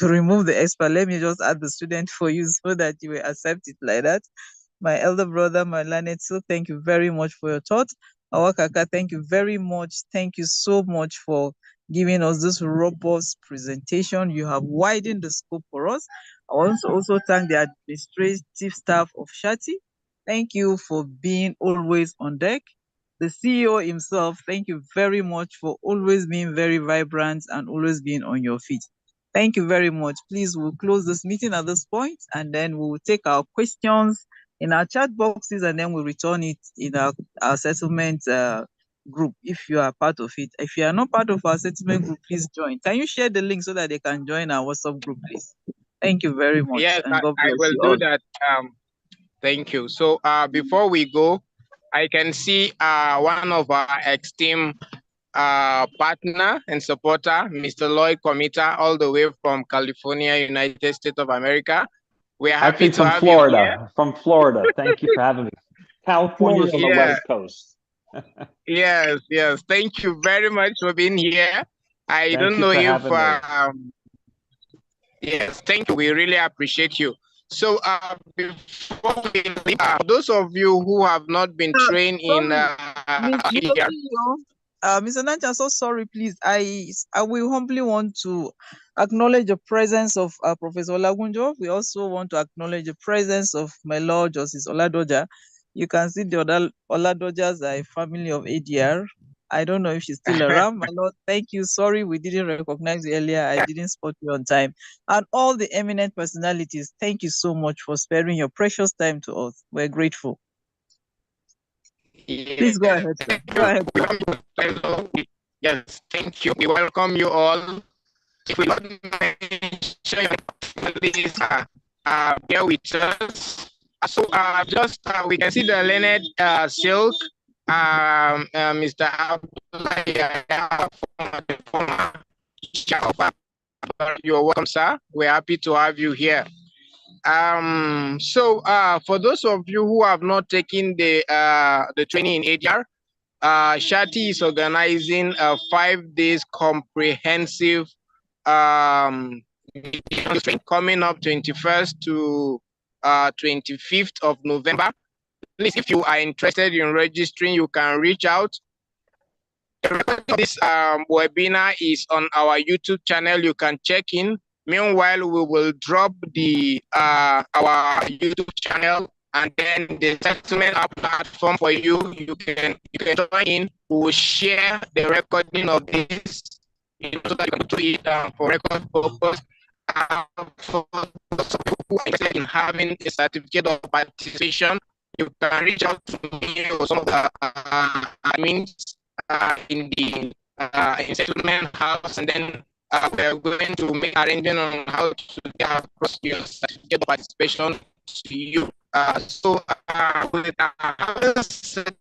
remove the expert, let me just add the student for you so that you will accept it like that. My elder brother, my learned, so thank you very much for your thoughts. Awakaka, thank you very much. Thank you so much for giving us this robust presentation. You have widened the scope for us. I want to also thank the administrative staff of Shati. Thank you for being always on deck. The CEO himself, thank you very much for always being very vibrant and always being on your feet. Thank you very much. Please, we'll close this meeting at this point and then we'll take our questions in our chat boxes and then we'll return it in our settlement group if you are part of it. If you are not part of our settlement group, please join. Can you share the link so that they can join our WhatsApp group, please? Thank you very much. Yes, and God bless I will you do all. that. Thank you. So before we go, I can see one of our esteemed partner and supporter, Mr. Lloyd Comita, all the way from California, United States of America. We are happy to have you here. From Florida. Thank you for having me. California's on the West Coast. Yes. Thank you very much for being here. I don't know if yes, thank you. We really appreciate you. So before we leave, those of you who have not been trained in Mr. Nancha, I'm so sorry, please. I will humbly want to acknowledge the presence of Professor Olagunjo. We also want to acknowledge the presence of my Lord Justice Oladoja. You can see the Oladojas are a family of ADR. I don't know if she's still around. My Lord, thank you. Sorry, we didn't recognize you earlier. I didn't spot you on time. And all the eminent personalities, thank you so much for sparing your precious time to us. We're grateful. Please go ahead, sir. Go ahead. Yes, thank you. We welcome you all. If we don't mention your please bear with us. So we can see the Leonard Silk, Mr. Abdullah, former you're welcome, sir. We're happy to have you here. For those of you who have not taken the training in ADR, Shati is organizing a 5 days comprehensive training coming up 21st to 25th of November. Please, if you are interested in registering, you can reach out. This webinar is on our YouTube channel. You can check in. Meanwhile, we will drop the our YouTube channel and then the settlement platform for you. You can join in. We will share the recording of this so that you can do it for record purpose. For those who are interested in having a certificate of participation, you can reach out to me or some of the admins in the settlement house, and then we're going to make arrangement on how to get across your certificate of participation to you. With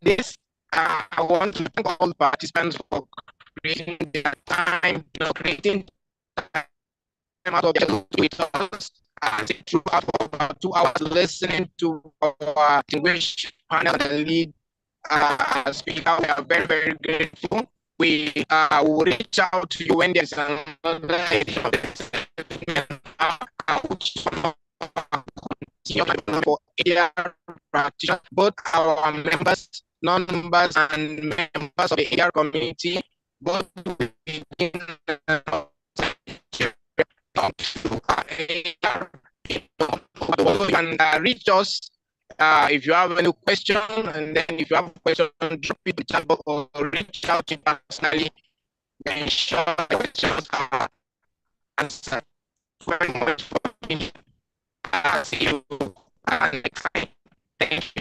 this, I want to thank all participants for creating their time, creating time out of their with us. Throughout for about 2 hours listening to our distinguished panel and lead speaker. We are very, very grateful. We will reach out to you when there's another practitioner, both our members, non-members, and members of the AR community, both within you can reach us if you have any question, and then if you have a question, drop it in the chat box or reach out to me personally. Ensure the questions are answered. Very much for being here. See you next time. Thank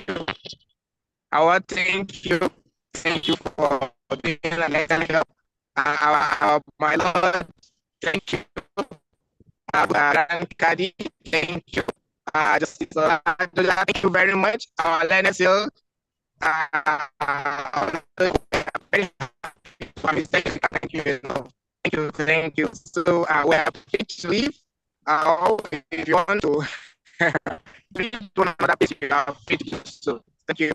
you. Thank you for being here. My Lord, thank you. Kadi, thank you. Thank you very much. Thank you. So we're free to leave. If you want to please do another place, you are free to. So thank you.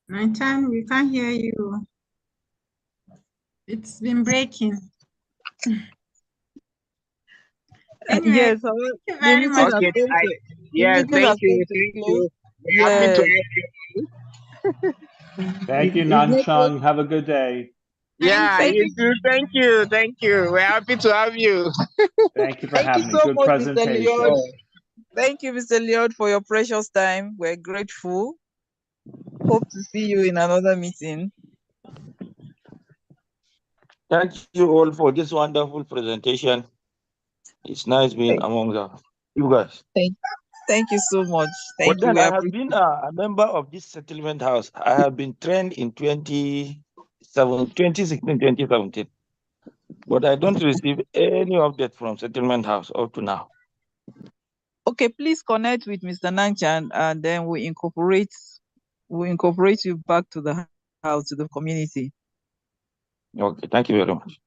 Nighttime, we can't hear you. It's been breaking. Anyway, Yes, thank you very much. Okay, thank you. Yes. Happy to Thank you, Nanchang. Have a good day. you too. Thank you. We're happy to have you. Thank you for Thank having you me. so Good much, Mr. presentation. Leod. Thank you, Mr. Leod, for your precious time. We're grateful. Hope to see you in another meeting. Thank you all for this wonderful presentation. It's nice being among you guys. Thank you so much. Thank But then you. I have been a member of this settlement house. I have been trained in 2016, 2017. But I don't receive any update from settlement house up to now. Okay, please connect with Mr. Nanchan, and then we incorporate you back to the house, to the community. Okay, thank you very much.